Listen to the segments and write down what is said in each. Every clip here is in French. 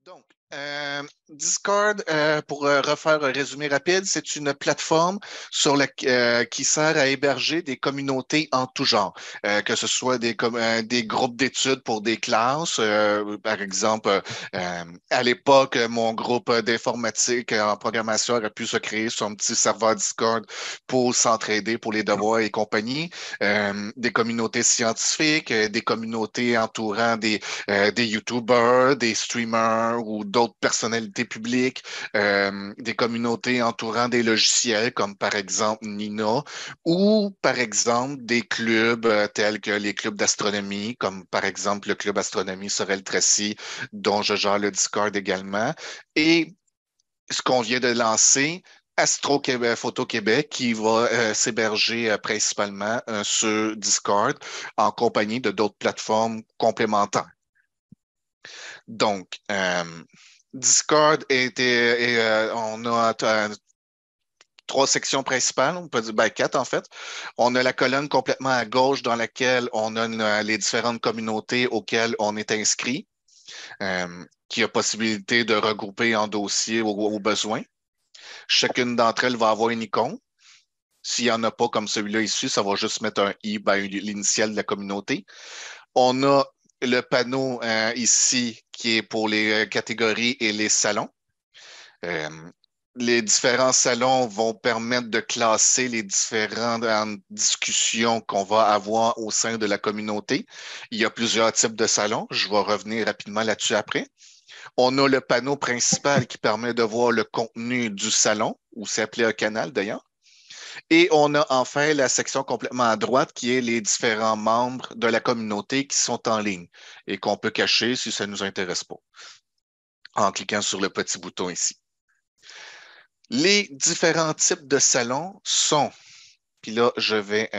Donc, Discord, pour refaire un résumé rapide, c'est une plateforme qui sert à héberger des communautés en tout genre, que ce soit des groupes d'études pour des classes. Par exemple, à l'époque, mon groupe d'informatique en programmation aurait pu se créer sur un petit serveur Discord pour s'entraider pour les devoirs et compagnie. Des communautés scientifiques, des communautés entourant des YouTubers, des streamers ou d'autres personnalités publiques, des communautés entourant des logiciels comme par exemple Nina ou par exemple des clubs tels que les clubs d'astronomie, comme par exemple le club astronomie Sorel Tracy, dont je gère le Discord également. Et ce qu'on vient de lancer, Astro Québec, Photo Québec, qui va s'héberger principalement sur Discord en compagnie de d'autres plateformes complémentaires. Donc, Discord on a trois sections principales, on peut dire ben, quatre en fait. On a la colonne complètement à gauche dans laquelle on a les différentes communautés auxquelles on est inscrit, qui a possibilité de regrouper en dossier au besoin. Chacune d'entre elles va avoir une icône. S'il n'y en a pas comme celui-là ici, ça va juste mettre un I, ben, l'initiale de la communauté. On a le panneau ici qui est pour les catégories et les salons. Euh, les différents salons vont permettre de classer les différentes discussions qu'on va avoir au sein de la communauté. Il y a plusieurs types de salons. Je vais revenir rapidement là-dessus après. On a le panneau principal qui permet de voir le contenu du salon, ou c'est appelé un canal d'ailleurs. Et on a enfin la section complètement à droite qui est les différents membres de la communauté qui sont en ligne et qu'on peut cacher si ça ne nous intéresse pas en cliquant sur le petit bouton ici. Les différents types de salons sont, puis là, je vais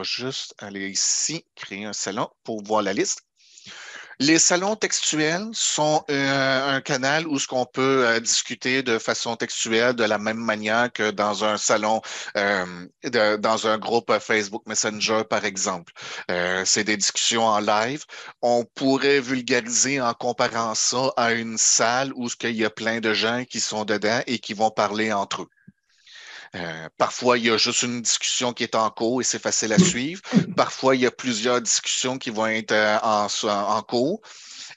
juste aller ici, créer un salon pour voir la liste. Les salons textuels sont un canal où ce qu'on peut discuter de façon textuelle de la même manière que dans un salon, dans un groupe Facebook Messenger, par exemple. C'est des discussions en live. On pourrait vulgariser en comparant ça à une salle où il y a plein de gens qui sont dedans et qui vont parler entre eux. Parfois, il y a juste une discussion qui est en cours et c'est facile à suivre. Parfois, il y a plusieurs discussions qui vont être en cours.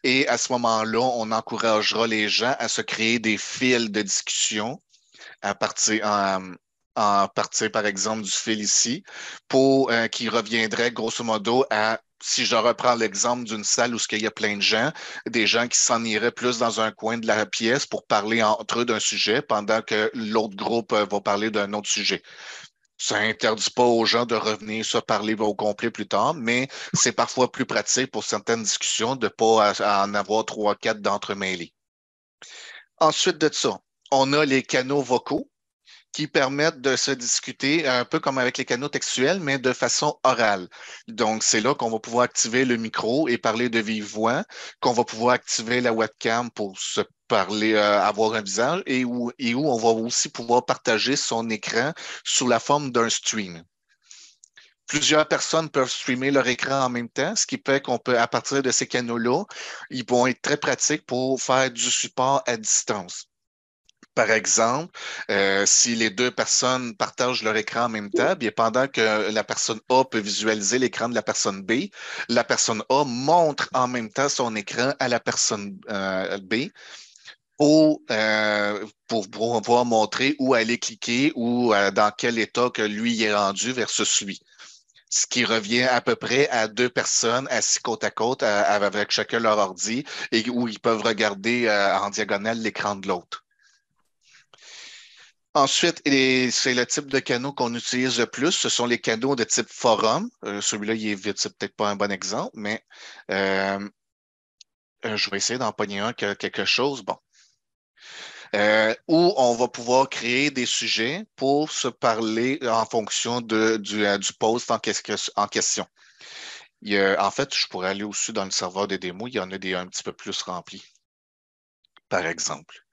Et à ce moment-là, on encouragera les gens à se créer des fils de discussion à partir, par exemple, du fil ici, pour qui reviendrait grosso modo à, si je reprends l'exemple d'une salle où il y a plein de gens, des gens qui s'en iraient plus dans un coin de la pièce pour parler entre eux d'un sujet pendant que l'autre groupe va parler d'un autre sujet. Ça n'interdit pas aux gens de revenir se parler au complet plus tard, mais c'est parfois plus pratique pour certaines discussions de ne pas en avoir trois, quatre d'entremêlés. Ensuite de ça, on a les canaux vocaux qui permettent de se discuter un peu comme avec les canaux textuels, mais de façon orale. Donc, c'est là qu'on va pouvoir activer le micro et parler de vive voix, qu'on va pouvoir activer la webcam pour se parler, avoir un visage et où on va aussi pouvoir partager son écran sous la forme d'un stream. Plusieurs personnes peuvent streamer leur écran en même temps, ce qui fait qu'on peut, à partir de ces canaux-là, ils vont être très pratiques pour faire du support à distance. Par exemple, si les deux personnes partagent leur écran en même temps, bien pendant que la personne A peut visualiser l'écran de la personne A montre en même temps son écran à la personne B pour pouvoir montrer où aller cliquer ou dans quel état que lui est rendu versus lui. Ce qui revient à peu près à deux personnes assises côte à côte avec chacun leur ordi et où ils peuvent regarder en diagonale l'écran de l'autre. Ensuite, c'est le type de canaux qu'on utilise le plus. Ce sont les canaux de type forum. Celui-là, il est vite, c'est peut-être pas un bon exemple, mais euh, je vais essayer d'en pogner un quelque chose. Bon. Où on va pouvoir créer des sujets pour se parler en fonction du post en question. En fait, je pourrais aller aussi dans le serveur des démos, il y en a des un petit peu plus remplis, par exemple.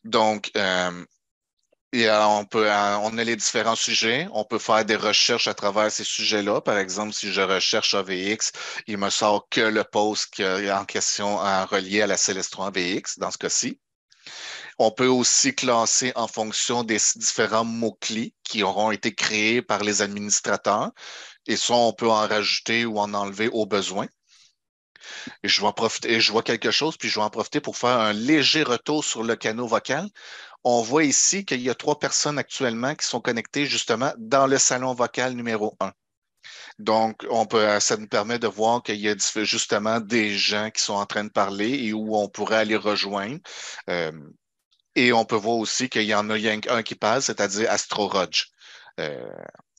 Donc, Et on a les différents sujets. On peut faire des recherches à travers ces sujets-là. Par exemple, si je recherche AVX, il me sort que le post en question relié à la Celestron AVX dans ce cas-ci. On peut aussi classer en fonction des différents mots-clés qui auront été créés par les administrateurs. Et ça, on peut en rajouter ou en enlever au besoin. Et je vais en profiter, et je vois quelque chose, puis je vais en profiter pour faire un léger retour sur le canal vocal. On voit ici qu'il y a 3 personnes actuellement qui sont connectées justement dans le salon vocal numéro 1. Donc, ça nous permet de voir qu'il y a justement des gens qui sont en train de parler et où on pourrait aller rejoindre. Euh, et on peut voir aussi qu'il y en a rien qu'un qui parle, c'est-à-dire Astro Rodge. Euh,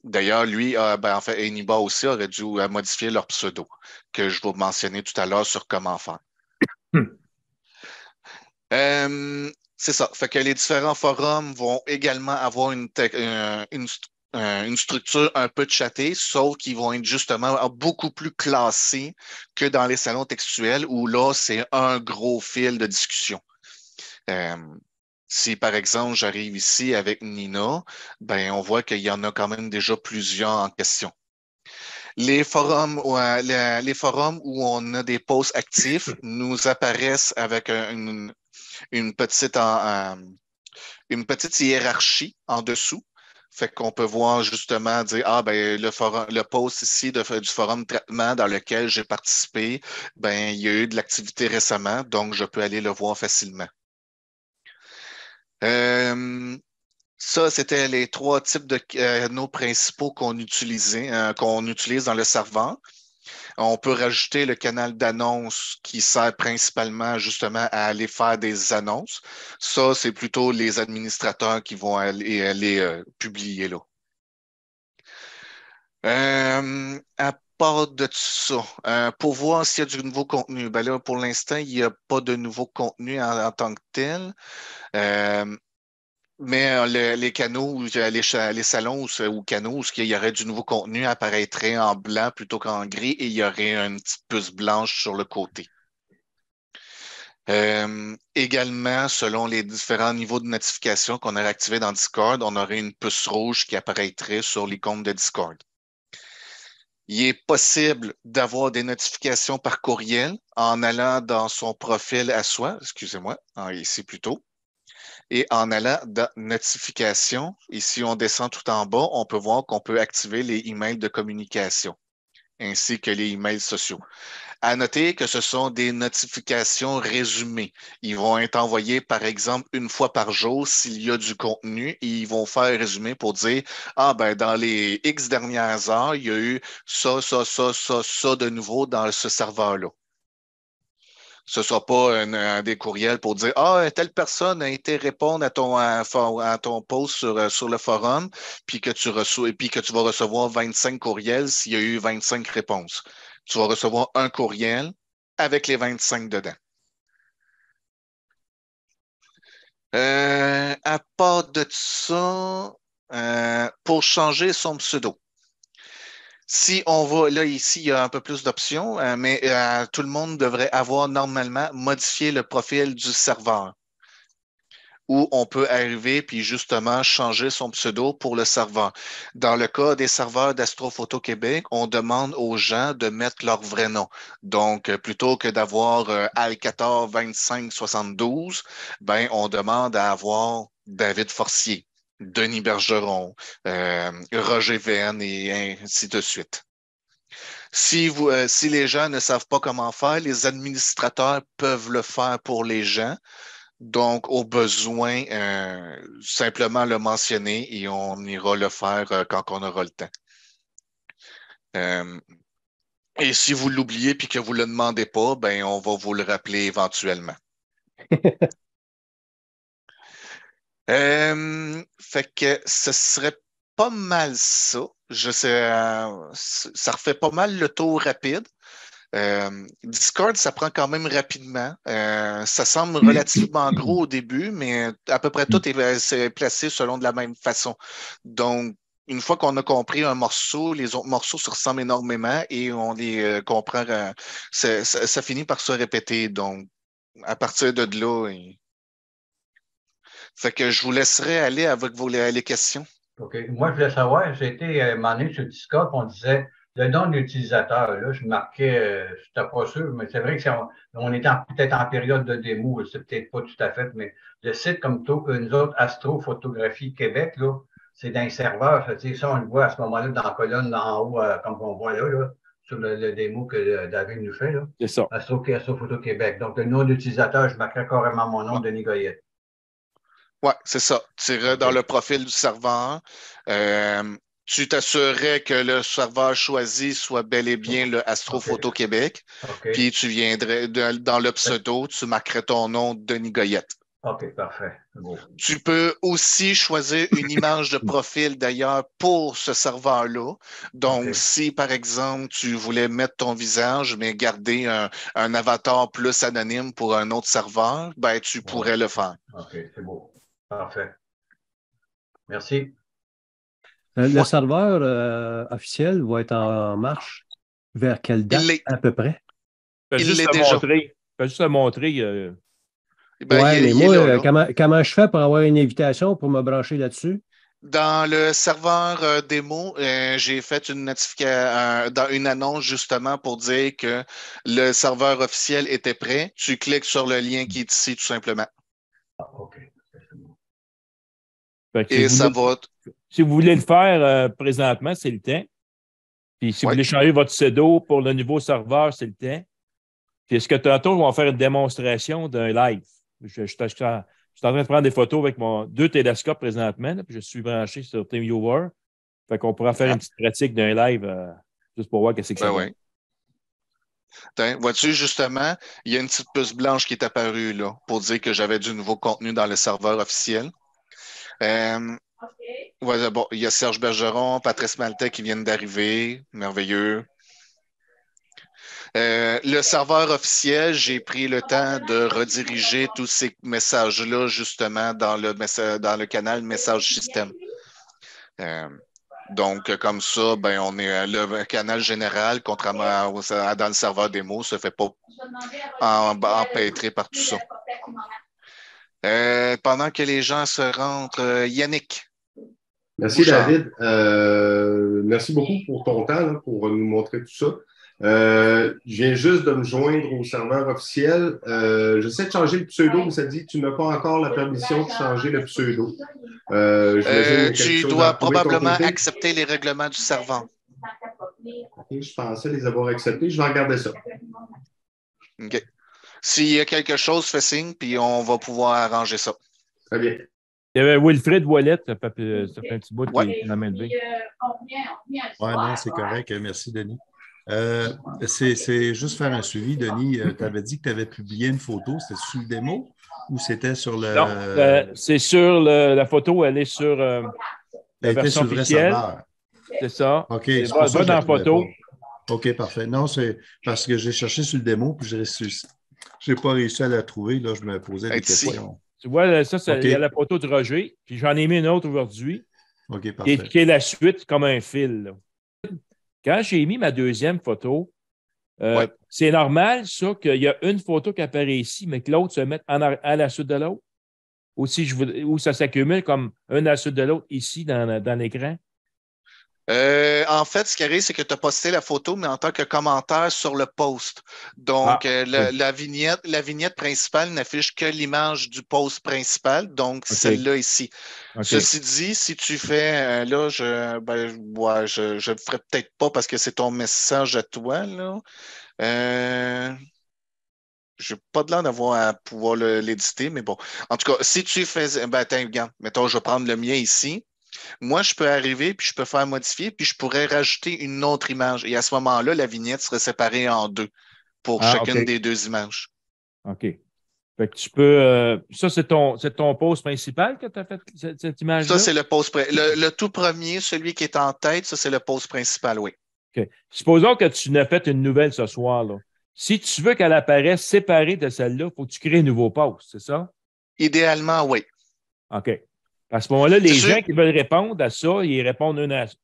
D'ailleurs, lui, en fait, Eniba aussi aurait dû modifier leur pseudo, que je vous mentionnais tout à l'heure sur comment faire. Hmm. C'est ça. Fait que les différents forums vont également avoir une structure un peu chatée, sauf qu'ils vont être justement beaucoup plus classés que dans les salons textuels où là, c'est un gros fil de discussion. Euh, Si, par exemple, j'arrive ici avec Nina, ben, on voit qu'il y en a quand même déjà plusieurs en question. Les forums où on a des posts actifs nous apparaissent avec une petite, une petite hiérarchie en dessous. Fait qu'on peut voir justement dire, ah, ben, le post ici du forum traitement dans lequel j'ai participé, ben, il y a eu de l'activité récemment, donc je peux aller le voir facilement. Euh, Ça, c'était les 3 types de canaux principaux qu'on utilise dans le serveur. On peut rajouter le canal d'annonce qui sert principalement justement à aller faire des annonces. Ça, c'est plutôt les administrateurs qui vont aller publier là. À part de ça, pour voir s'il y a du nouveau contenu, ben là, pour l'instant, il n'y a pas de nouveau contenu en tant que tel. Euh, Mais les canaux, les salons ou canaux où il y aurait du nouveau contenu apparaîtrait en blanc plutôt qu'en gris et il y aurait une petite puce blanche sur le côté. Également, selon les différents niveaux de notification qu'on aurait activés dans Discord, on aurait une puce rouge qui apparaîtrait sur l'icône de Discord. Il est possible d'avoir des notifications par courriel en allant dans son profil à soi, excusez-moi, ici plutôt. Et en allant dans notification, ici on descend tout en bas, on peut voir qu'on peut activer les emails de communication ainsi que les emails sociaux. À noter que ce sont des notifications résumées. Ils vont être envoyés, par exemple, une fois par jour s'il y a du contenu et ils vont faire un résumé pour dire, ah ben dans les X dernières heures, il y a eu ça de nouveau dans ce serveur-là. Ce ne sera pas des courriels pour dire ah, telle personne a été répondre à ton post sur le forum, puis que tu reçois, puis que tu vas recevoir 25 courriels s'il y a eu 25 réponses. Tu vas recevoir un courriel avec les 25 dedans. À part de ça, pour changer son pseudo. Si on va, là, ici, il y a un peu plus d'options, mais tout le monde devrait avoir normalement modifié le profil du serveur, où on peut arriver puis justement changer son pseudo pour le serveur. Dans le cas des serveurs d'Astrophoto Québec, on demande aux gens de mettre leur vrai nom. Donc, plutôt que d'avoir Alcator 2572, ben, on demande à avoir David Forcier, Denis Bergeron, Roger Venn et ainsi de suite. Si les gens ne savent pas comment faire, les administrateurs peuvent le faire pour les gens. Donc, au besoin, simplement le mentionner et on ira le faire quand on aura le temps. Euh, et si vous l'oubliez puis que vous ne le demandez pas, ben, on va vous le rappeler éventuellement. Fait que ce serait pas mal ça. Je sais, ça refait pas mal le tour rapide. Discord, ça prend quand même rapidement. Ça semble relativement gros au début, mais à peu près tout c'est placé selon de la même façon. Donc, une fois qu'on a compris un morceau, les autres morceaux se ressemblent énormément et on les comprend. Ça finit par se répéter. Donc, à partir de là, Fait que je vous laisserai aller avec les questions. OK. Moi, je voulais savoir, j'ai été un moment donné sur le Discord, on disait le nom de l'utilisateur. Là, je marquais, je n'étais pas sûr, mais c'est vrai que on est peut-être en période de démo, c'est peut-être pas tout à fait, mais le site comme nous autres, Astrophotographie Québec, là, c'est dans les serveurs. Ça, on le voit à ce moment-là dans la colonne en haut, comme on voit là, sur le démo que David nous fait. Là. C'est ça. Astrophoto Québec. Donc, le nom d'utilisateur, je marquerai carrément mon nom, Ouais. Denis Goyette. Oui, c'est ça. Tu irais dans le profil du serveur. Tu t'assurerais que le serveur choisi soit bel et bien le Astrophoto Québec. Puis tu viendrais dans le pseudo, tu marquerais ton nom Denis Goyette. OK, parfait. Bon. Tu peux aussi choisir une image de profil d'ailleurs pour ce serveur-là. Donc, si par exemple tu voulais mettre ton visage, mais garder un avatar plus anonyme pour un autre serveur, ben tu pourrais le faire. OK, c'est beau. Parfait. Merci. Le serveur officiel va être en marche vers quelle date à peu près? Il l'est déjà. Fais juste le montrer. Ben, mais moi, comment je fais pour avoir une invitation pour me brancher là-dessus? Dans le serveur démo, j'ai fait une notification, dans une annonce justement pour dire que le serveur officiel était prêt. Tu cliques sur le lien qui est ici tout simplement. OK. Et ça va. Si vous voulez le faire présentement, c'est le temps. Puis si vous voulez changer votre pseudo pour le nouveau serveur, c'est le temps. Puis est-ce que tantôt, on va faire une démonstration d'un live? Je suis en train de prendre des photos avec mon 2 télescopes présentement, là, puis je suis branché sur TeamViewer. Fait qu'on pourra faire une petite pratique d'un live juste pour voir qu'est-ce que c'est. Vois-tu, justement, il y a une petite puce blanche qui est apparue là pour dire que j'avais du nouveau contenu dans le serveur officiel. Voilà, bon, il y a Serge Bergeron, Patrice Maltais qui viennent d'arriver. Merveilleux. Le serveur officiel, j'ai pris le temps de rediriger tous ces messages-là justement dans le canal Message Système. Donc, comme ça, ben, on est le canal général, contrairement dans le serveur démo, ne se fait pas empêtrer par tout ça. Pendant que les gens se rentrent, Yannick. Merci, David. Merci beaucoup pour ton temps, là, pour nous montrer tout ça. Je viens juste de me joindre au serveur officiel. J'essaie de changer le pseudo, mais ça dit que tu n'as pas encore la permission de changer le pseudo. Tu dois probablement accepter les règlements du serveur. Okay, je pensais les avoir acceptés. Je vais regarder ça. OK. S'il y a quelque chose, fais signe, puis on va pouvoir arranger ça. Très bien. Il y avait Wilfred Ouellet, ça fait un petit bout qui est dans la main de vie. Oui, non, c'est correct. Merci, Denis. C'est juste faire un suivi, Denis. Tu avais dit que tu avais publié une photo. C'était sur le démo ou c'était sur le. Non, c'est sur la photo, elle est sur la version officielle. C'est ça. OK. C'est pas dans la photo. OK, parfait. Non, c'est parce que j'ai cherché sur le démo puis je n'ai pas réussi à la trouver. Là, je me posais des questions. Tu vois, ça, il y a la photo de Roger. Puis j'en ai mis une autre aujourd'hui. OK, parfait. Qui est la suite comme un fil. Là. Quand j'ai mis ma deuxième photo, c'est normal, ça, qu'il y a une photo qui apparaît ici, mais que l'autre se mette à la suite de l'autre. Ou ça s'accumule comme un à la suite de l'autre ici dans l'écran. En fait, ce qui arrive, c'est que tu as posté la photo, mais en tant que commentaire sur le post. Donc, la vignette principale n'affiche que l'image du post principal, donc celle-là ici. Ceci dit, si tu fais, là, je ne le ferai peut-être pas parce que c'est ton message à toi, là. Je n'ai pas de l'air d'avoir à pouvoir l'éditer, mais bon. En tout cas, si tu fais, attends, regarde, mettons, je vais prendre le mien ici. Moi, je peux arriver, puis je peux faire modifier, puis je pourrais rajouter une autre image. Et à ce moment-là, la vignette serait séparée en deux pour chacune des deux images. OK. Fait que tu peux. Ça, c'est ton post principal que tu as fait cette image-là? Ça, c'est le post le tout premier, celui qui est en tête, ça, c'est le post principal, oui. OK. Supposons que tu n'as fait une nouvelle ce soir, là. Si tu veux qu'elle apparaisse séparée de celle-là, il faut que tu crées un nouveau post, c'est ça? Idéalement, oui. OK. À ce moment-là, les gens qui veulent répondre à ça, ils répondent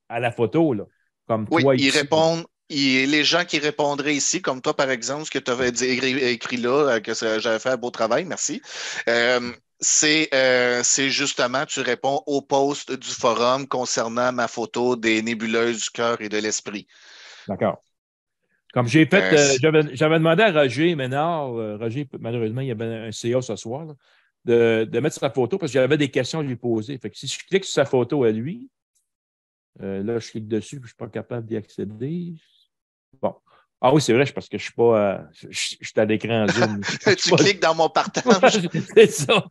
à la photo, là, comme toi ici. Ils répondent. Les gens qui répondraient ici, comme toi, par exemple, ce que tu avais écrit là, que j'avais fait un beau travail, merci. c'est justement, tu réponds au post du forum concernant ma photo des nébuleuses du cœur et de l'esprit. D'accord. Comme j'ai fait, j'avais demandé à Roger Ménard, Roger, malheureusement, il y avait un CA ce soir, là, de mettre sa photo parce que j'avais des questions à lui poser. Fait que si je clique sur sa photo à lui, là, je clique dessus, puis je ne suis pas capable d'y accéder. Bon. Ah oui, c'est vrai, parce que je ne suis pas. Je suis à l'écran Zoom. Tu cliques dans mon partage. C'est ça.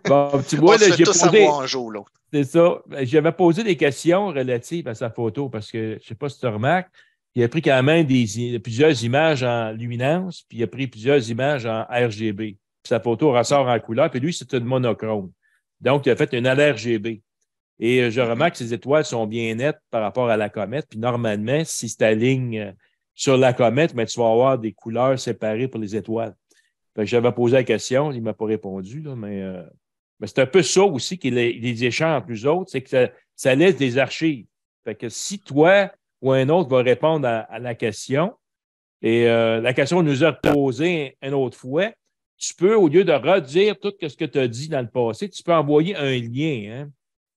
Bon, tu vois, on là, se fait j'ai tous posé. avoir un jour, l'autre. C'est ça. J'avais posé des questions relatives à sa photo parce que, je ne sais pas si tu remarques, il a pris quand même plusieurs images en luminance, puis il a pris plusieurs images en RGB. Puis sa photo ressort en couleur, puis lui, c'est une monochrome. Donc, il a fait une RGB. Et je remarque que ces étoiles sont bien nettes par rapport à la comète. Puis normalement, si tu alignes sur la comète, mais tu vas avoir des couleurs séparées pour les étoiles. Fait que j'avais posé la question, il ne m'a pas répondu, là, mais c'est un peu ça aussi qui les échanges entre nous autres, c'est que ça laisse des archives. Fait que si toi ou un autre va répondre à la question, et la question nous a posée une autre fois, tu peux, au lieu de redire tout ce que tu as dit dans le passé, tu peux envoyer un lien. Hein?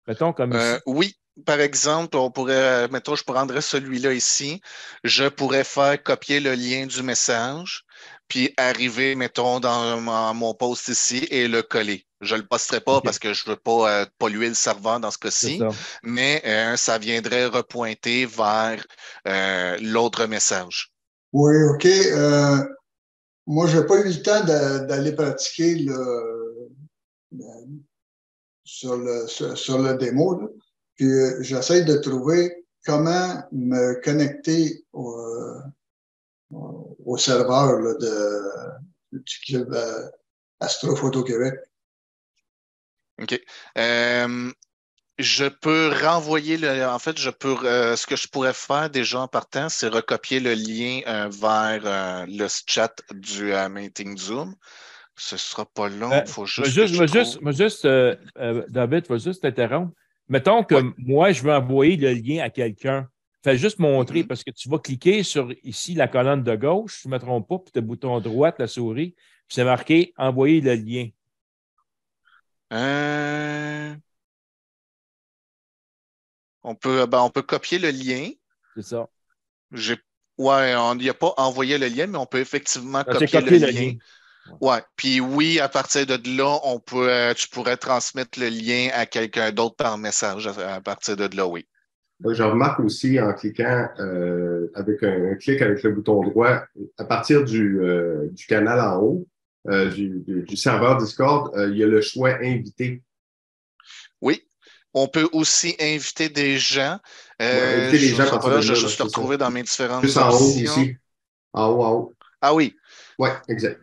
Mettons comme ici. Oui, par exemple, on pourrait, mettons, je prendrais celui-là ici. Je pourrais faire copier le lien du message, puis arriver, mettons, dans mon post ici et le coller. Je ne le posterai pas parce que je ne veux pas polluer le serveur dans ce cas-ci, mais ça viendrait repointer vers l'autre message. Oui, OK. Moi, je n'ai pas eu le temps d'aller pratiquer sur le démo. Là. Puis j'essaie de trouver comment me connecter au serveur là, du club Astrophoto Québec. OK. Je peux renvoyer en fait, ce que je pourrais faire déjà en partant, c'est recopier le lien vers le chat du Meeting Zoom. Ce ne sera pas long, il faut juste David, je vais juste t'interrompre. Mettons que moi, je veux envoyer le lien à quelqu'un. Fais juste montrer, parce que tu vas cliquer sur ici la colonne de gauche, je ne me trompe pas, puis tu as le bouton droite, la souris, puis c'est marqué envoyer le lien. On peut copier le lien. C'est ça. Ouais, on n'y a pas envoyé le lien, mais on peut effectivement copier le lien. Ouais. Puis oui, à partir de là, tu pourrais transmettre le lien à quelqu'un d'autre par message à partir de là, oui. Je remarque aussi en cliquant avec un clic avec le bouton droit, à partir du canal en haut, du serveur Discord, il y a le choix inviter. Oui. On peut aussi inviter des gens. Inviter les gens je vais juste le retrouver dans mes différentes options. Juste en haut ici. En haut. Ah oui. Oui, exact.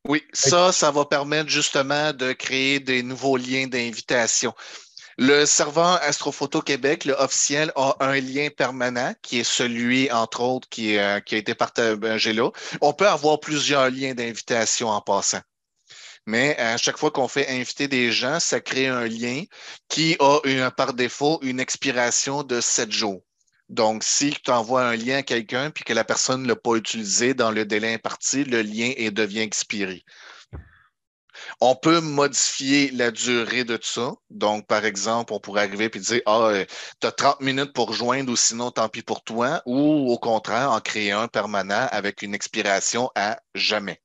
Oui, ça va permettre justement de créer des nouveaux liens d'invitation. Le serveur Astrophoto Québec, le officiel, a un lien permanent qui est celui, entre autres, qui a été partagé là. On peut avoir plusieurs liens d'invitation en passant. Mais à chaque fois qu'on fait inviter des gens, ça crée un lien qui a par défaut une expiration de 7 jours. Donc, si tu envoies un lien à quelqu'un puis que la personne ne l'a pas utilisé dans le délai imparti, le lien devient expiré. On peut modifier la durée de ça. Donc, par exemple, on pourrait arriver et dire tu as 30 minutes pour joindre ou sinon, tant pis pour toi. Ou au contraire, en créer un permanent avec une expiration à jamais.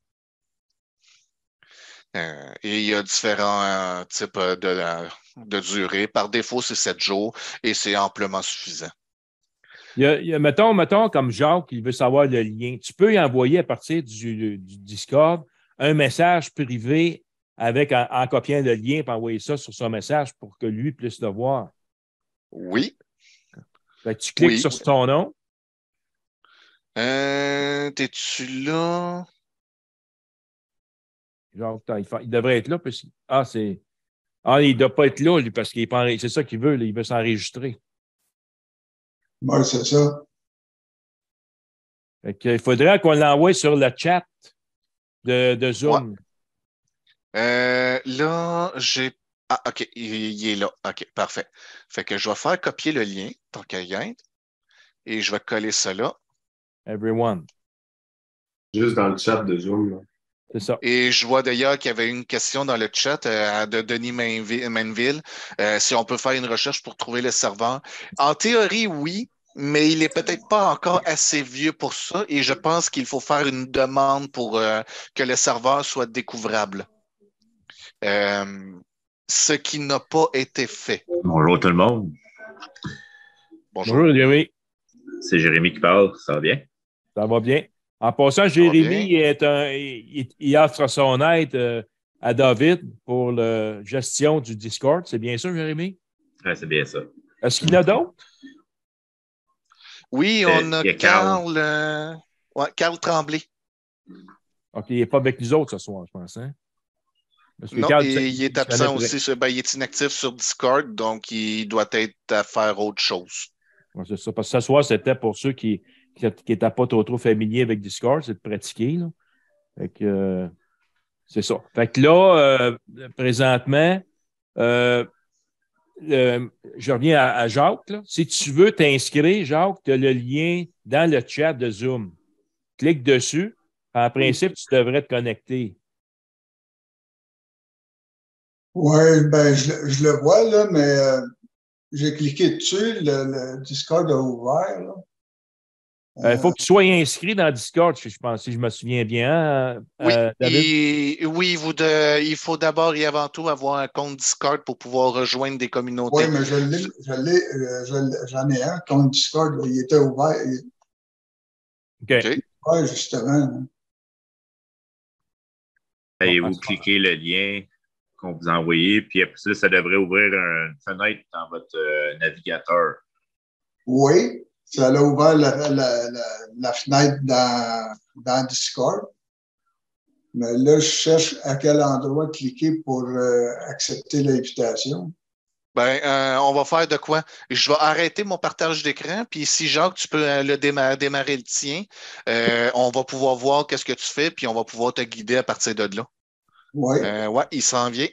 Et il y a différents types de durée. Par défaut, c'est 7 jours et c'est amplement suffisant. Mettons comme Jacques, il veut savoir le lien. Tu peux y envoyer à partir du Discord un message privé en copiant le lien et envoyer ça sur son message pour que lui puisse le voir. Oui. Fait que tu cliques sur son nom. T'es-tu là? Genre, il devrait être là. Parce... il ne doit pas être là lui, parce qu'il c'est ça qu'il veut. Là, il veut s'enregistrer. Oui, c'est ça. Il faudrait qu'on l'envoie sur le chat de Zoom. Ouais. Là, j'ai... Ah, OK, il est là. OK, parfait. Fait que je vais faire copier le lien, tant qu'à y être, et je vais coller ça là. Everyone. Juste dans le chat de Zoom, là. C'est ça. Et je vois d'ailleurs qu'il y avait une question dans le chat de Denis Mainville, si on peut faire une recherche pour trouver le serveur. En théorie, oui, mais il n'est peut-être pas encore assez vieux pour ça et je pense qu'il faut faire une demande pour que le serveur soit découvrable. Ce qui n'a pas été fait. Bonjour tout le monde. Bonjour Jérémy. C'est Jérémy qui parle, ça va bien? Ça va bien. En passant, Jérémy il offre son aide à David pour la gestion du Discord. C'est bien ça, Jérémy? Oui, c'est bien ça. Est-ce qu'il y en a d'autres? Oui, on a Carl Tremblay. OK, il n'est pas avec nous autres ce soir, je pense. Hein? Non, il est absent aussi. Il est inactif sur Discord, donc il doit être à faire autre chose. Ouais, c'est ça. Parce que ce soir, c'était pour ceux qui n'étaient pas trop familiers avec Discord, c'est de pratiquer. Là. Fait que, c'est ça. Fait que là, présentement, je reviens à Jacques. Là. Si tu veux t'inscrire, Jacques, tu as le lien dans le chat de Zoom. Clique dessus. En principe, tu devrais te connecter. Oui, ben, je le vois, là, mais j'ai cliqué dessus, le Discord a ouvert. Il faut que tu sois inscrit dans Discord, je pense, si je me souviens bien. Oui, David? Il faut d'abord et avant tout avoir un compte Discord pour pouvoir rejoindre des communautés. Oui, mais j'en ai un compte Discord, là, il était ouvert. OK. Oui, justement. Et vous cliquez le lien qu'on vous a envoyé, puis après ça devrait ouvrir une fenêtre dans votre navigateur. Oui, ça a ouvert la fenêtre dans Discord. Mais là, je cherche à quel endroit cliquer pour accepter l'invitation. On va faire de quoi? Je vais arrêter mon partage d'écran, puis si Jacques, tu peux démarrer le tien, on va pouvoir voir qu'est-ce que tu fais, puis on va pouvoir te guider à partir de là. Oui. Ouais, il s'en vient.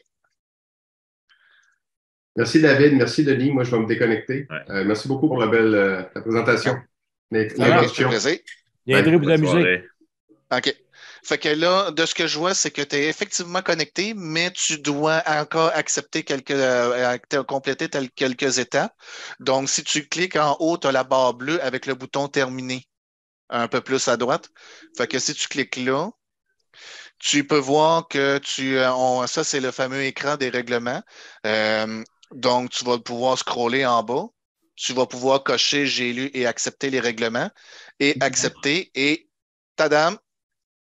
Merci David, merci Denis. Moi, je vais me déconnecter. Ouais. Merci beaucoup pour la présentation. L'introduction. Viendrez vous amuser. OK. Fait que là, de ce que je vois, c'est que tu es effectivement connecté, mais tu dois encore accepter compléter quelques étapes. Donc, si tu cliques en haut, tu as la barre bleue avec le bouton terminer un peu plus à droite. Fait que si tu cliques là, tu peux voir que ça, c'est le fameux écran des règlements. Donc, tu vas pouvoir scroller en bas. Tu vas pouvoir cocher j'ai lu et accepter les règlements et accepter. Et tadam,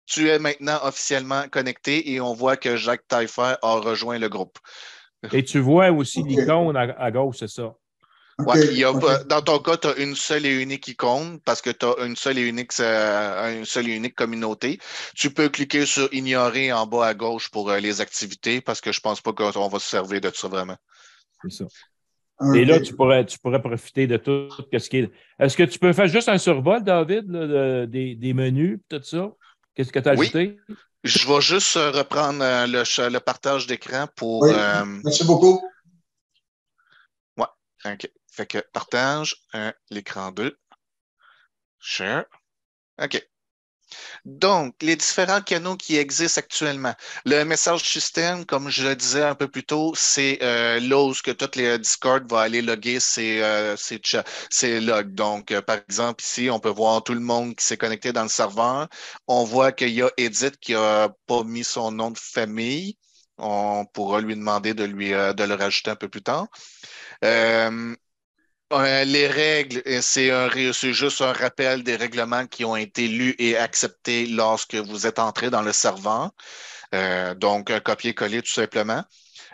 tu es maintenant officiellement connecté et on voit que Jacques Taillefer a rejoint le groupe. Et tu vois aussi l'icône à gauche, c'est ça. Ouais, dans ton cas, tu as une seule et unique icône parce que tu as une seule et unique communauté. Tu peux cliquer sur ignorer en bas à gauche pour les activités parce que je pense pas qu'on va se servir de ça vraiment. C'est ça. Okay. Et là, tu pourrais profiter de tout ce qui est. Est-ce que tu peux faire juste un survol, David, là, des menus, tout ça? Qu'est-ce que tu as ajouté? Je vais juste reprendre le partage d'écran pour. Oui. Merci beaucoup. Ouais. OK. Fait que partage, l'écran 2. Share. OK. Donc, les différents canaux qui existent actuellement. Le message système, comme je le disais un peu plus tôt, c'est là où tous les Discord vont aller loguer ces logs. Donc, par exemple, ici, on peut voir tout le monde qui s'est connecté dans le serveur. On voit qu'il y a Edith qui n'a pas mis son nom de famille. On pourra lui demander de le rajouter un peu plus tard. Les règles, c'est juste un rappel des règlements qui ont été lus et acceptés lorsque vous êtes entré dans le serveur. Donc, un copier-coller tout simplement.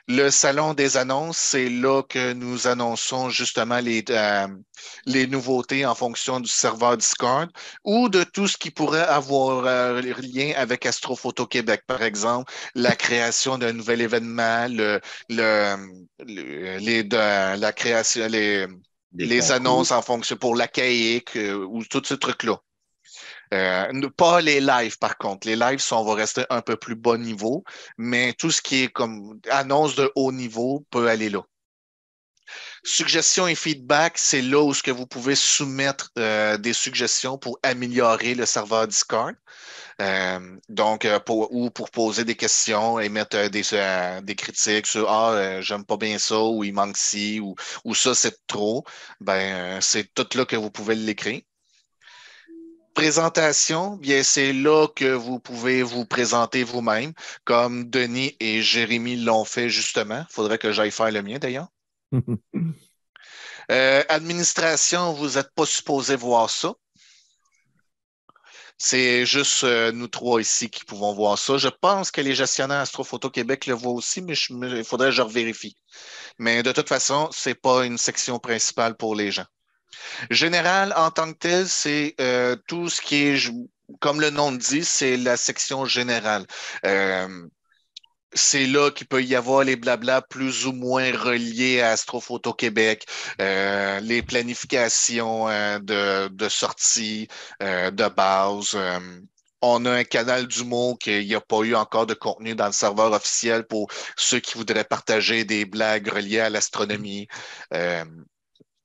Le salon des annonces, c'est là que nous annonçons justement les nouveautés en fonction du serveur Discord ou de tout ce qui pourrait avoir lien avec Astrophoto Québec, par exemple, la création d'un nouvel événement, la création, les annonces en fonction pour la CAIC ou tous ces trucs-là. Pas les lives, par contre. Les lives, on va rester un peu plus bas niveau, mais tout ce qui est comme annonce de haut niveau peut aller là. Suggestions et feedback, c'est là où ce que vous pouvez soumettre des suggestions pour améliorer le serveur Discord. Ou pour poser des questions et mettre des critiques sur j'aime pas bien ça, ou il manque ci, ou ça, c'est trop. C'est tout là que vous pouvez l'écrire. Présentation, bien, c'est là que vous pouvez vous présenter vous-même, comme Denis et Jérémy l'ont fait justement. Il faudrait que j'aille faire le mien d'ailleurs. Administration, vous n'êtes pas supposé voir ça. C'est juste nous trois ici qui pouvons voir ça. Je pense que les gestionnaires Astrophoto Québec le voient aussi, mais il faudrait que je revérifie. Mais de toute façon, ce n'est pas une section principale pour les gens. Général, en tant que tel, c'est tout ce qui est, comme le nom le dit, c'est la section générale. C'est là qu'il peut y avoir les blablas plus ou moins reliés à Astrophoto Québec, les planifications de sortie, de base. On a un canal d'humour qu'il n'y a pas eu encore de contenu dans le serveur officiel pour ceux qui voudraient partager des blagues reliées à l'astronomie.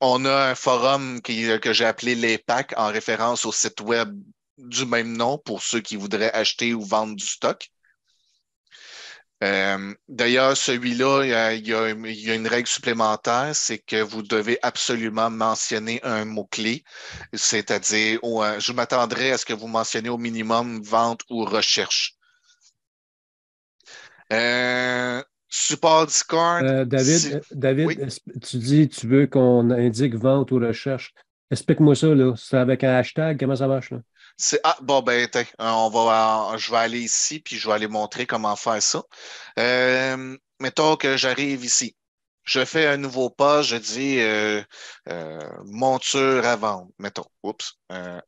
On a un forum que j'ai appelé Les Packs en référence au site web du même nom pour ceux qui voudraient acheter ou vendre du stock. D'ailleurs, celui-là, il y a une règle supplémentaire, c'est que vous devez absolument mentionner un mot-clé, c'est-à-dire, je m'attendrai à ce que vous mentionniez au minimum vente ou recherche. Support Discord. David, Oui? tu dis tu veux qu'on indique vente ou recherche. Explique-moi ça, là. C'est avec un hashtag, comment ça marche, là? Je vais aller ici, puis je vais aller montrer comment faire ça. Mettons que j'arrive ici. Je fais un nouveau post, je dis monture à vendre. Mettons. Oups. Un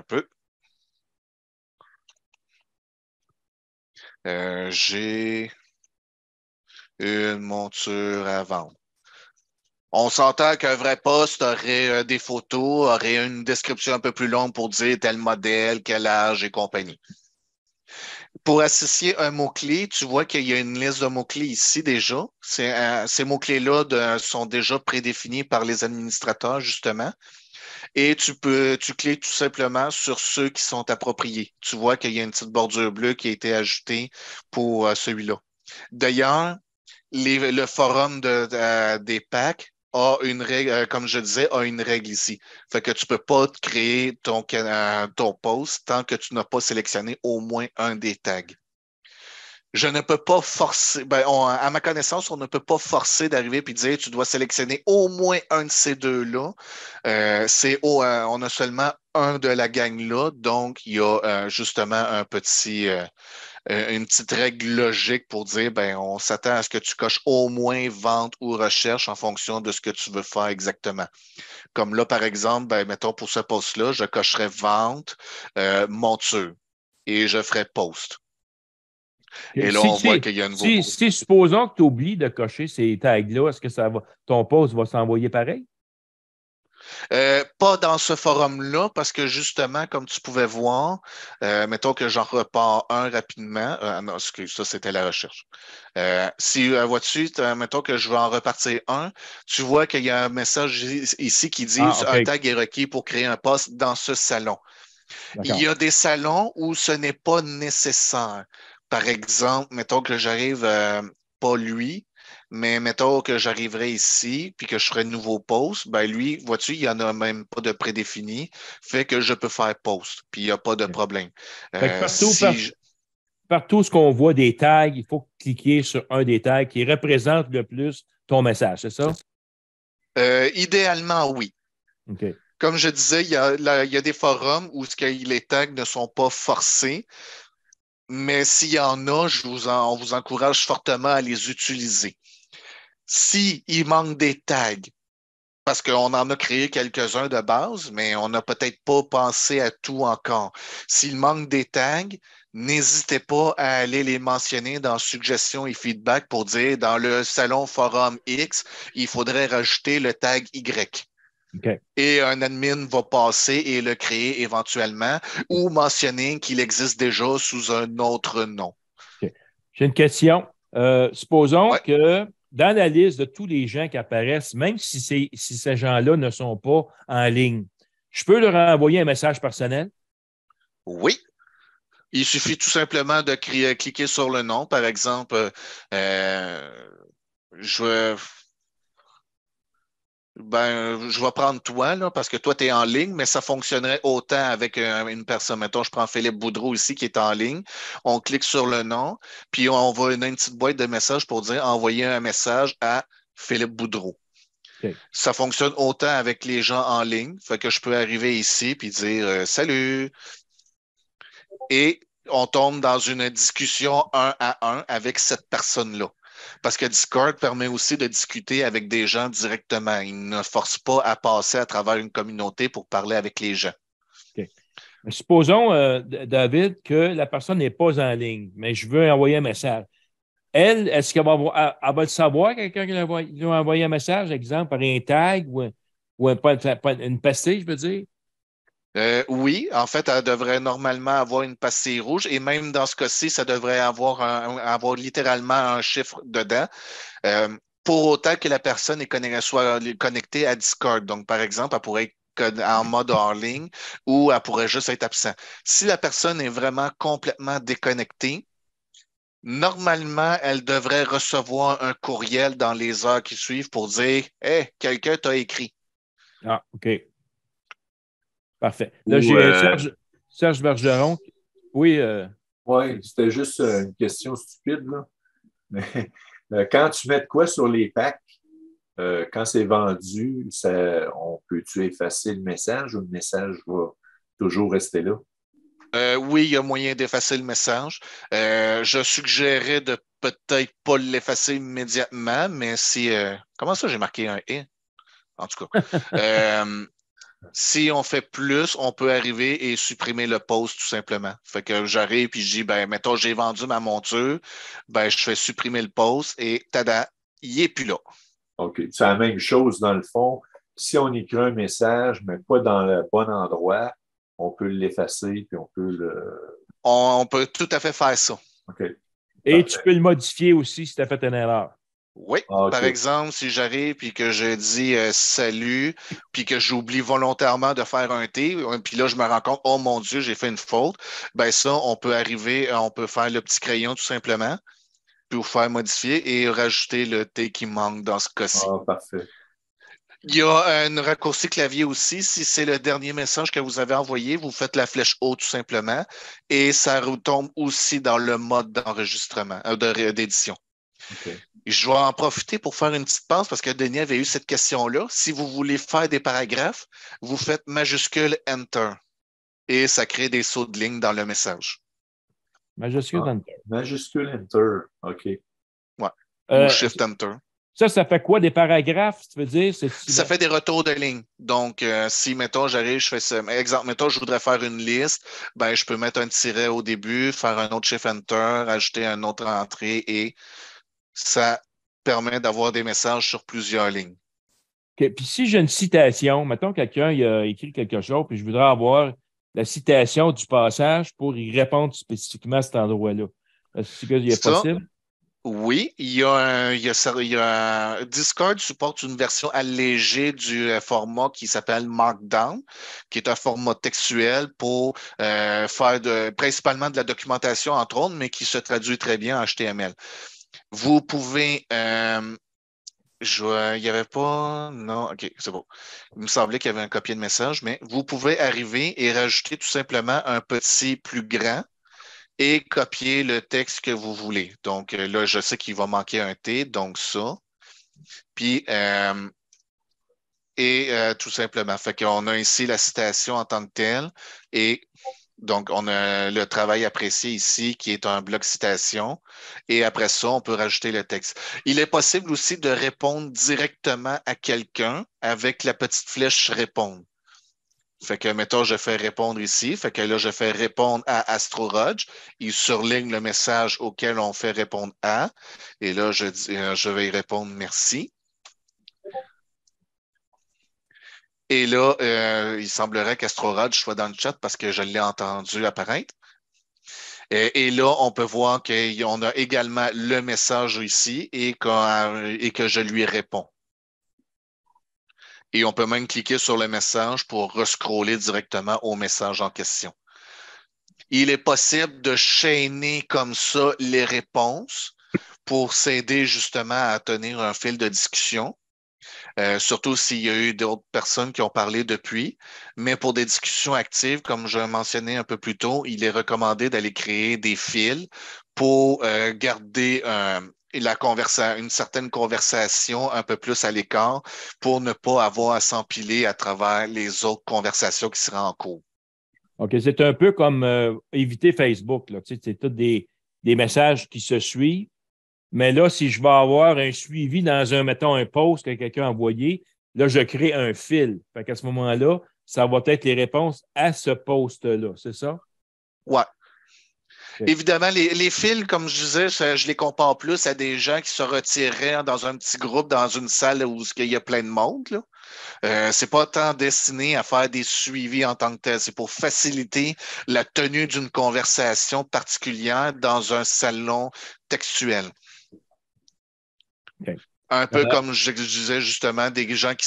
peu. J'ai une monture à vendre. On s'entend qu'un vrai poste aurait des photos, aurait une description un peu plus longue pour dire tel modèle, quel âge et compagnie. Pour associer un mot-clé, tu vois qu'il y a une liste de mots-clés ici déjà. Ces mots-clés-là sont déjà prédéfinis par les administrateurs, justement. Et tu cliques tout simplement sur ceux qui sont appropriés. Tu vois qu'il y a une petite bordure bleue qui a été ajoutée pour celui-là. D'ailleurs, le forum des packs a une règle, comme je disais, a une règle ici. Fait que tu ne peux pas créer ton post tant que tu n'as pas sélectionné au moins un des tags. Je ne peux pas forcer, à ma connaissance, on ne peut pas forcer d'arriver et dire tu dois sélectionner au moins un de ces deux-là. On a seulement un de la gang-là, donc il y a justement une petite règle logique pour dire on s'attend à ce que tu coches au moins vente ou recherche en fonction de ce que tu veux faire exactement. Comme là, par exemple, mettons pour ce post-là, je cocherais vente, monture et je ferais post. Et là, on voit qu'il y a un nouveau post. Si supposons que tu oublies de cocher ces tags-là, est-ce que ton post va s'envoyer pareil? Pas dans ce forum-là, parce que justement, comme tu pouvais voir, mettons que j'en repars un rapidement. Non, excuse, ça, c'était la recherche. Vois-tu, mettons que je vais en repartir un, tu vois qu'il y a un message ici qui dit un tag est requis pour créer un post dans ce salon. Il y a des salons où ce n'est pas nécessaire. Par exemple, mettons que j'arrive, pas lui, mais mettons que j'arriverai ici puis que je ferai un nouveau post, lui, vois-tu, il n'y en a même pas de prédéfini, fait que je peux faire post, puis il n'y a pas de problème. Partout ce qu'on voit des tags, il faut cliquer sur un des tags qui représente le plus ton message, c'est ça? Idéalement, oui. OK. Comme je disais, il y a des forums où les tags ne sont pas forcés, mais s'il y en a, on vous encourage fortement à les utiliser. S'il manque des tags, parce qu'on en a créé quelques-uns de base, mais on n'a peut-être pas pensé à tout encore. S'il manque des tags, n'hésitez pas à aller les mentionner dans suggestions et feedback pour dire dans le salon forum X, il faudrait rajouter le tag Y. Okay. Et un admin va passer et le créer éventuellement ou mentionner qu'il existe déjà sous un autre nom. Okay. J'ai une question. Supposons que dans la liste de tous les gens qui apparaissent, même si ces gens-là ne sont pas en ligne, je peux leur envoyer un message personnel? Oui. Il suffit tout simplement de cliquer sur le nom. Par exemple, je vais prendre toi, là, parce que toi, tu es en ligne, mais ça fonctionnerait autant avec une personne. Mettons, je prends Philippe Boudreau ici qui est en ligne. On clique sur le nom, puis on va donner une petite boîte de messages pour dire envoyer un message à Philippe Boudreau. Okay. Ça fonctionne autant avec les gens en ligne. Fait que je peux arriver ici puis dire salut. Et on tombe dans une discussion 1 à 1 avec cette personne-là. Parce que Discord permet aussi de discuter avec des gens directement. Il ne force pas à passer à travers une communauté pour parler avec les gens. Okay. Supposons, David, que la personne n'est pas en ligne, mais je veux envoyer un message. Elle, est-ce qu'elle va le savoir, quelqu'un qui lui a envoyé un message, exemple, par un tag ou une pastille, je veux dire? Oui, en fait, elle devrait normalement avoir une pastille rouge et même dans ce cas-ci, ça devrait avoir littéralement un chiffre dedans. Pour autant que la personne soit connectée à Discord. Donc, par exemple, elle pourrait être en mode hors ligne ou elle pourrait juste être absent. Si la personne est vraiment complètement déconnectée, normalement, elle devrait recevoir un courriel dans les heures qui suivent pour dire Hey, quelqu'un t'a écrit. Ah, OK. Parfait. Là, j'ai Serge Bergeron. Oui. Oui, c'était juste une question stupide, là. Mais quand tu mets de quoi sur les packs, quand c'est vendu, on peut-tu effacer le message ou le message va toujours rester là? Oui, il y a moyen d'effacer le message. Je suggérais de peut-être pas l'effacer immédiatement, mais si. Comment ça, j'ai marqué un « et » en tout cas. Si on fait plus, on peut arriver et supprimer le post tout simplement. Fait que j'arrive et je dis, mettons, j'ai vendu ma monture, je fais supprimer le post et tada, il n'est plus là. OK. C'est la même chose dans le fond. Si on écrit un message, mais pas dans le bon endroit, on peut l'effacer puis on peut le. On peut tout à fait faire ça. OK. Et tu peux le modifier aussi si tu as fait une erreur. Oui, okay. Par exemple, si j'arrive et que je dis salut, puis que j'oublie volontairement de faire un T, puis là, je me rends compte, oh mon Dieu, j'ai fait une faute, ça, on peut arriver, on peut faire le petit crayon tout simplement, puis vous faire modifier et rajouter le T qui manque dans ce cas-ci. Ah, parfait. Il y a un raccourci clavier aussi. Si c'est le dernier message que vous avez envoyé, vous faites la flèche haut tout simplement et ça retombe aussi dans le mode d'enregistrement, d'édition. Okay. Je vais en profiter pour faire une petite pause parce que Denis avait eu cette question-là. Si vous voulez faire des paragraphes, vous faites majuscule Enter et ça crée des sauts de ligne dans le message. Majuscule Enter. Majuscule Enter, OK. Ouais. Ou Shift Enter. Ça fait quoi, des paragraphes, tu veux dire? Ça fait des retours de ligne. Donc, si, mettons, j'arrive, je fais ça. Exemple, mettons, je voudrais faire une liste, je peux mettre un tiret au début, faire un autre Shift Enter, ajouter une autre entrée et ça permet d'avoir des messages sur plusieurs lignes. Okay. Puis si j'ai une citation, mettons quelqu'un a écrit quelque chose, puis je voudrais avoir la citation du passage pour y répondre spécifiquement à cet endroit-là. Est-ce qu'il est possible? Oui, Discord supporte une version allégée du format qui s'appelle Markdown, qui est un format textuel pour faire principalement de la documentation, entre autres, mais qui se traduit très bien en HTML. Vous pouvez... il n'y avait pas... Non, OK, c'est bon. Il me semblait qu'il y avait un copier de message, mais vous pouvez arriver et rajouter tout simplement un petit plus grand et copier le texte que vous voulez. Donc là, je sais qu'il va manquer un T, donc ça. Puis, tout simplement. Fait qu'on a ici la citation en tant que telle et donc, on a le travail apprécié ici qui est un bloc citation et après ça, on peut rajouter le texte. Il est possible aussi de répondre directement à quelqu'un avec la petite flèche répondre. Fait que, mettons, je fais répondre ici. Fait que là, je fais répondre à Astro Rodge. Il surligne le message auquel on fait répondre à. Et là, je vais y répondre merci. Et là, il semblerait qu'Astro Rodge soit dans le chat parce que je l'ai entendu apparaître. Et là, on peut voir qu'on a également le message ici et que je lui réponds. Et on peut même cliquer sur le message pour rescroller directement au message en question. Il est possible de chaîner comme ça les réponses pour s'aider justement à tenir un fil de discussion. Surtout s'il y a eu d'autres personnes qui ont parlé depuis. Mais pour des discussions actives, comme je mentionnais un peu plus tôt, il est recommandé d'aller créer des fils pour garder une certaine conversation un peu plus à l'écart pour ne pas avoir à s'empiler à travers les autres conversations qui seraient en cours. OK, c'est un peu comme éviter Facebook, là. Tu sais, c'est tous des messages qui se suivent. Mais là, si je vais avoir un suivi dans mettons, un post que quelqu'un a envoyé, là, je crée un fil. Fait qu'à ce moment-là, ça va être les réponses à ce post-là, c'est ça? Ouais. Okay. Évidemment, les fils, comme je disais, je les compare plus à des gens qui se retireraient dans un petit groupe, dans une salle où il y a plein de monde, là. C'est pas tant destiné à faire des suivis en tant que tel. C'est pour faciliter la tenue d'une conversation particulière dans un salon textuel. Okay. Un peu comme je disais justement, des gens qui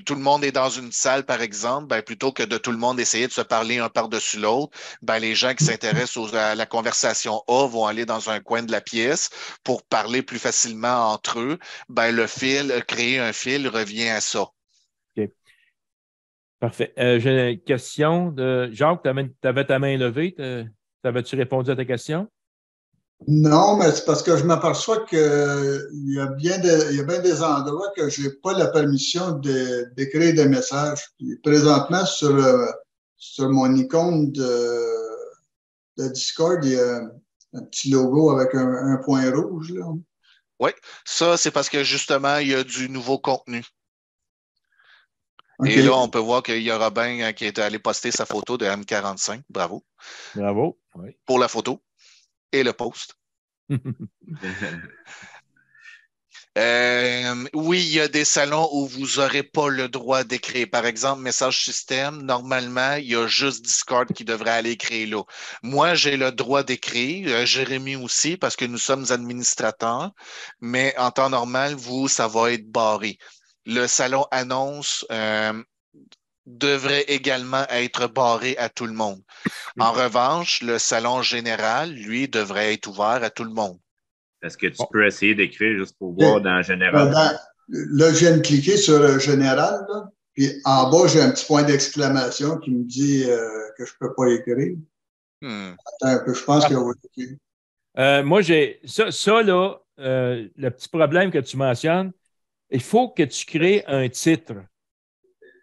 tout le monde est dans une salle, par exemple, ben, plutôt que de tout le monde essayer de se parler un par-dessus l'autre, ben, les gens qui s'intéressent à la conversation A vont aller dans un coin de la pièce pour parler plus facilement entre eux. Ben, créer un fil revient à ça. OK. Parfait. J'ai une question de Jacques, tu avais ta main levée. T'avais-tu répondu à ta question? Non, mais c'est parce que je m'aperçois qu'il y a bien des endroits que je n'ai pas la permission d'écrire des messages. Puis présentement, sur mon icône de Discord, il y a un petit logo avec un point rouge, là. Oui, ça, c'est parce que justement, il y a du nouveau contenu. Okay. Et là, on peut voir qu'il y a Robin qui est allé poster sa photo de M45. Bravo. Bravo. Oui. Pour la photo et le post. Oui, il y a des salons où vous n'aurez pas le droit d'écrire. Par exemple, Message Système, normalement, il y a juste Discord qui devrait aller écrire là. Moi, j'ai le droit d'écrire. Jérémy aussi, parce que nous sommes administrateurs. Mais en temps normal, ça va être barré. Le salon annonce devrait également être barré à tout le monde. En revanche, le salon général, lui, devrait être ouvert à tout le monde. Est-ce que tu peux essayer d'écrire juste pour voir dans général? Là, je viens de cliquer sur général, là, puis en bas, j'ai un petit point d'exclamation qui me dit que je ne peux pas écrire. Attends un peu, je pense qu'il va écrire. Moi, j'ai ça là, le petit problème que tu mentionnes, il faut que tu crées un titre.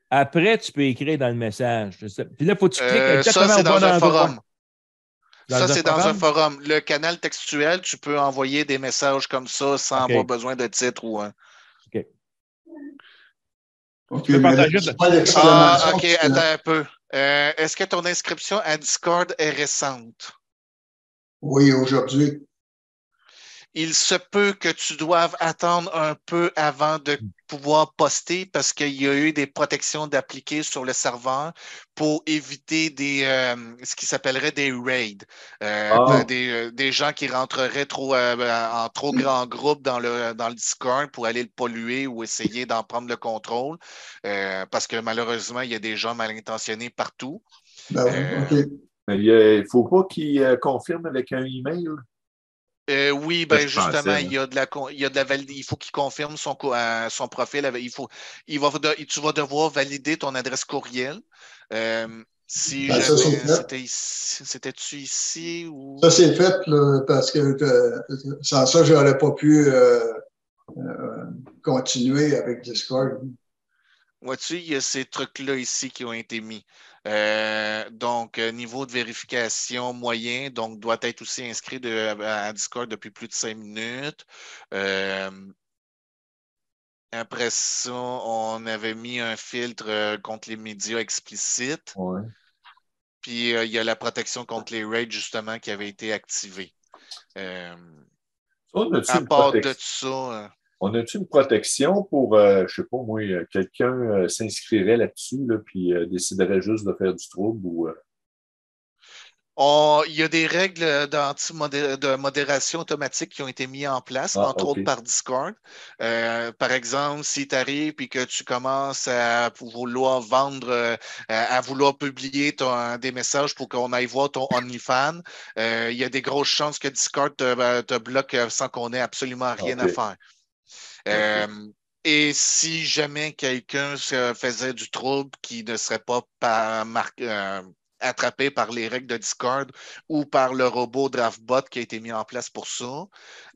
Après, tu peux écrire dans le message. Puis là, il faut que tu cliques exactement ça, c'est au bon dans un endroit. forum. Ça, c'est dans un forum. Le canal textuel, tu peux envoyer des messages comme ça sans avoir besoin de titre ou un. OK. OK, mais là, pas d'exclamation. OK, attends un peu. Est-ce que ton inscription à Discord est récente? Oui, aujourd'hui. Il se peut que tu doives attendre un peu avant de pouvoir poster parce qu'il y a eu des protections d'appliquer sur le serveur pour éviter ce qui s'appellerait des raids. Des gens qui rentreraient en trop grand groupe dans le Discord pour aller le polluer ou essayer d'en prendre le contrôle. Parce que malheureusement, il y a des gens mal intentionnés partout. OK. Il ne faut pas qu'il confirme avec un email. Oui, ben justement, il y a de la validité. Il faut qu'il confirme son profil. Tu vas devoir valider ton adresse courriel. Si jamais c'était-tu ici ou. Ça, c'est fait là, parce que sans ça, je n'aurais pas pu continuer avec Discord. Vois-tu, il y a ces trucs-là ici qui ont été mis. Donc, niveau de vérification moyen, donc doit être aussi inscrit à Discord depuis plus de 5 minutes. Après ça, on avait mis un filtre contre les médias explicites. Ouais. Puis, il y a la protection contre les raids, justement, qui avait été activée. À part de ça... On a-tu une protection pour, je ne sais pas moi, quelqu'un s'inscrirait là-dessus là, puis déciderait juste de faire du trouble ou... Il y a des règles de modération automatique qui ont été mises en place, entre autres par Discord. Par exemple, si tu arrives et que tu commences à vouloir vendre, à vouloir publier des messages pour qu'on aille voir ton OnlyFans, il y a des grosses chances que Discord te bloque sans qu'on ait absolument rien à faire. Et si jamais quelqu'un faisait du trouble qui ne serait pas attrapé par les règles de Discord ou par le robot DraftBot qui a été mis en place pour ça,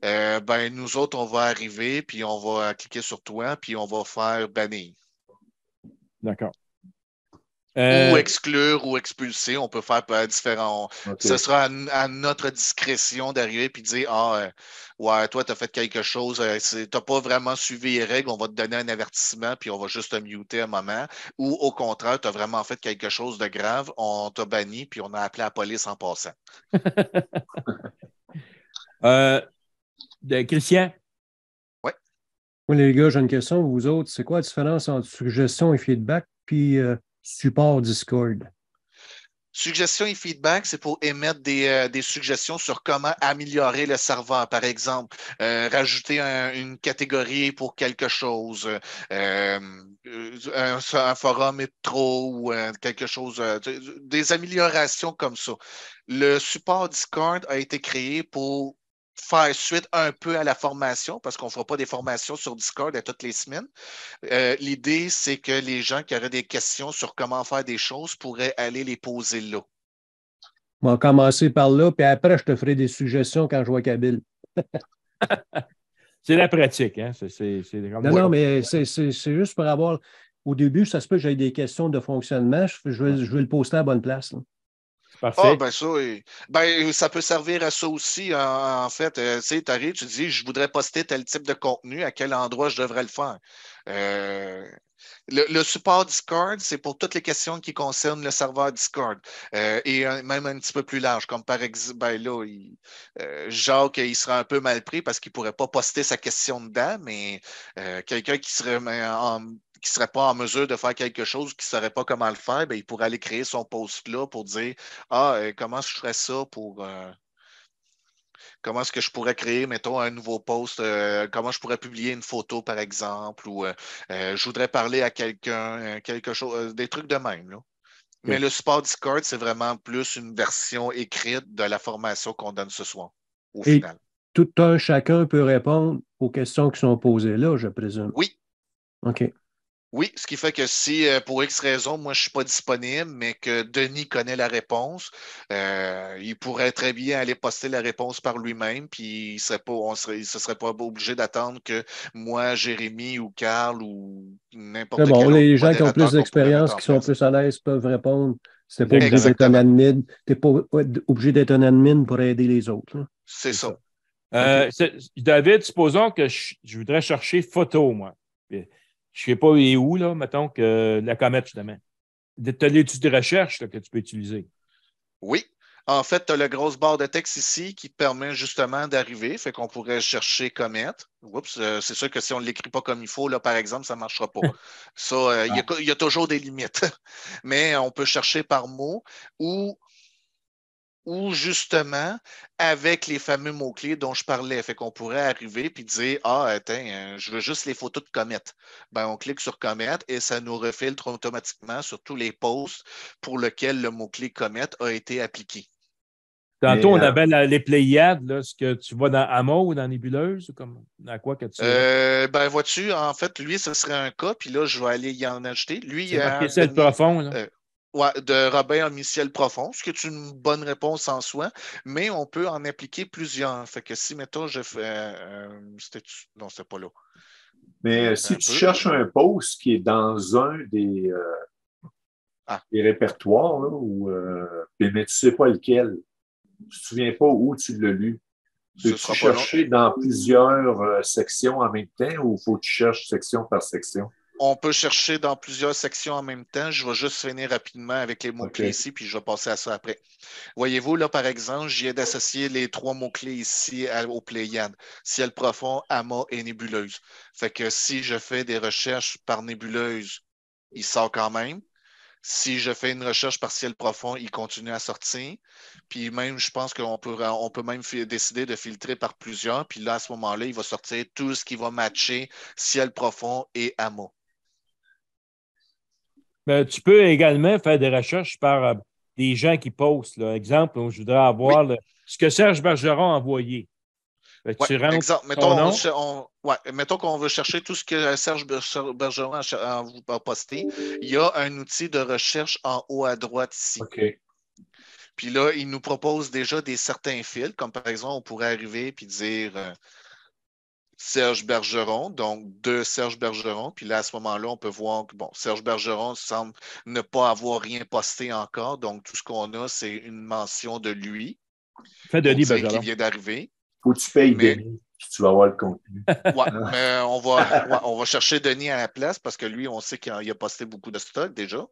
ben nous autres, on va arriver, puis on va cliquer sur toi, puis on va faire bannir. D'accord. Ou exclure ou expulser, on peut faire différents. Ce sera à notre discrétion d'arriver et de dire ouais, toi, tu as fait quelque chose, tu n'as pas vraiment suivi les règles, on va te donner un avertissement puis on va juste te muter un moment. Ou au contraire, tu as vraiment fait quelque chose de grave, on t'a banni puis on a appelé la police en passant. Christian? Oui. Oui, les gars, j'ai une question. Vous autres, c'est quoi la différence entre suggestion et feedback puis support Discord? Suggestions et feedback, c'est pour émettre des suggestions sur comment améliorer le serveur. Par exemple, rajouter une catégorie pour quelque chose, un forum est trop ou quelque chose, des améliorations comme ça. Le support Discord a été créé pour faire suite un peu à la formation, parce qu'on ne fera pas des formations sur Discord à toutes les semaines. L'idée, c'est que les gens qui auraient des questions sur comment faire des choses pourraient aller les poser là. On va commencer par là, puis après, je te ferai des suggestions quand je vois Kabyle. C'est la pratique, hein? Non, mais c'est juste pour avoir... Au début, ça se peut que j'aie des questions de fonctionnement. Je vais le poster à la bonne place. Là. Parfait. Ça peut servir à ça aussi, en fait. Tu sais, tu arrives, tu dis, je voudrais poster tel type de contenu, à quel endroit je devrais le faire. Le support Discord, c'est pour toutes les questions qui concernent le serveur Discord et même un petit peu plus large, comme par exemple, Jacques, il sera un peu mal pris parce qu'il ne pourrait pas poster sa question dedans, mais quelqu'un qui serait qui ne serait pas en mesure de faire quelque chose, qui ne saurait pas comment le faire, il pourrait aller créer son post là pour dire comment je ferais ça pour comment est-ce que je pourrais créer, mettons, un nouveau post, comment je pourrais publier une photo, par exemple, ou je voudrais parler à quelqu'un, quelque chose, des trucs de même. Là. Mais le support Discord, c'est vraiment plus une version écrite de la formation qu'on donne ce soir, au final. Tout chacun peut répondre aux questions qui sont posées là, je présume. Oui. OK. Oui, ce qui fait que si, pour X raison, moi, je ne suis pas disponible, mais que Denis connaît la réponse, il pourrait très bien aller poster la réponse par lui-même, puis il ne se serait pas obligé d'attendre que moi, Jérémy ou Carl ou n'importe quel autre les gens qui ont modérateur plus d'expérience, qui sont plus à l'aise, peuvent répondre. Tu n'es pas obligé d'être un admin. Tu n'es pas obligé d'être un admin pour aider les autres. Là. C'est ça. David, supposons que je voudrais chercher photo, moi. Je ne sais pas où, là, mettons que la comète, justement. Tu as l'outil de recherche là, que tu peux utiliser. Oui. En fait, tu as le grosse barre de texte ici qui te permet justement d'arriver. Fait qu'on pourrait chercher comète. Oups, c'est sûr que si on ne l'écrit pas comme il faut, là, par exemple, ça ne marchera pas. Ça, il y a toujours des limites. Mais on peut chercher par mot ou justement avec les fameux mots-clés dont je parlais. Fait qu'on pourrait arriver et dire attends, je veux juste les photos de comète. On clique sur comète et ça nous refiltre automatiquement sur tous les posts pour lesquels le mot-clé comète a été appliqué. Tantôt, on avait les Pléiades, là, ce que tu vois dans Amo ou dans Nébuleuse, ou comme dans quoi que tu vois-tu, en fait, lui, ce serait un cas, puis là, je vais aller y en ajouter. Lui, c'est marqué ciel profond, là. De Robin en ciel profond, ce qui est une bonne réponse en soi, mais on peut en appliquer plusieurs. Fait que si, mettons, je fais. Non, c'était pas là. Mais si tu cherches un post qui est dans un des répertoires, là, mais tu ne sais pas lequel, tu ne te souviens pas où tu l'as lu, peux-tu chercher dans plusieurs sections en même temps ou faut que tu cherches section par section? On peut chercher dans plusieurs sections en même temps. Je vais juste finir rapidement avec les mots-clés ici, puis je vais passer à ça après. Voyez-vous, là, par exemple, je viens d'associer les 3 mots-clés ici aux Pléiades. Ciel profond, amas et nébuleuse. Fait que si je fais des recherches par nébuleuse, il sort quand même. Si je fais une recherche partielle profond, il continue à sortir. Puis même, je pense qu'on peut même décider de filtrer par plusieurs. Puis là, à ce moment-là, il va sortir tout ce qui va matcher ciel profond et amas. Mais tu peux également faire des recherches par des gens qui postent. Là. Exemple, je voudrais avoir ce que Serge Bergeron a envoyé. Oui, exemple. Mettons qu'on veut chercher tout ce que Serge Bergeron a posté. Il y a un outil de recherche en haut à droite ici. OK. Puis là, il nous propose déjà certains fils, comme par exemple, on pourrait arriver et dire Serge Bergeron, donc de Serge Bergeron. Puis là, à ce moment-là, on peut voir que Serge Bergeron semble ne pas avoir rien posté encore. Donc, tout ce qu'on a, c'est une mention de lui. Fait Denis Bergeron. Qui vient d'arriver. Faut que tu payes Denis, puis tu vas avoir le contenu. Oui, mais on va chercher Denis à la place parce que lui, on sait qu'il a posté beaucoup de stock déjà.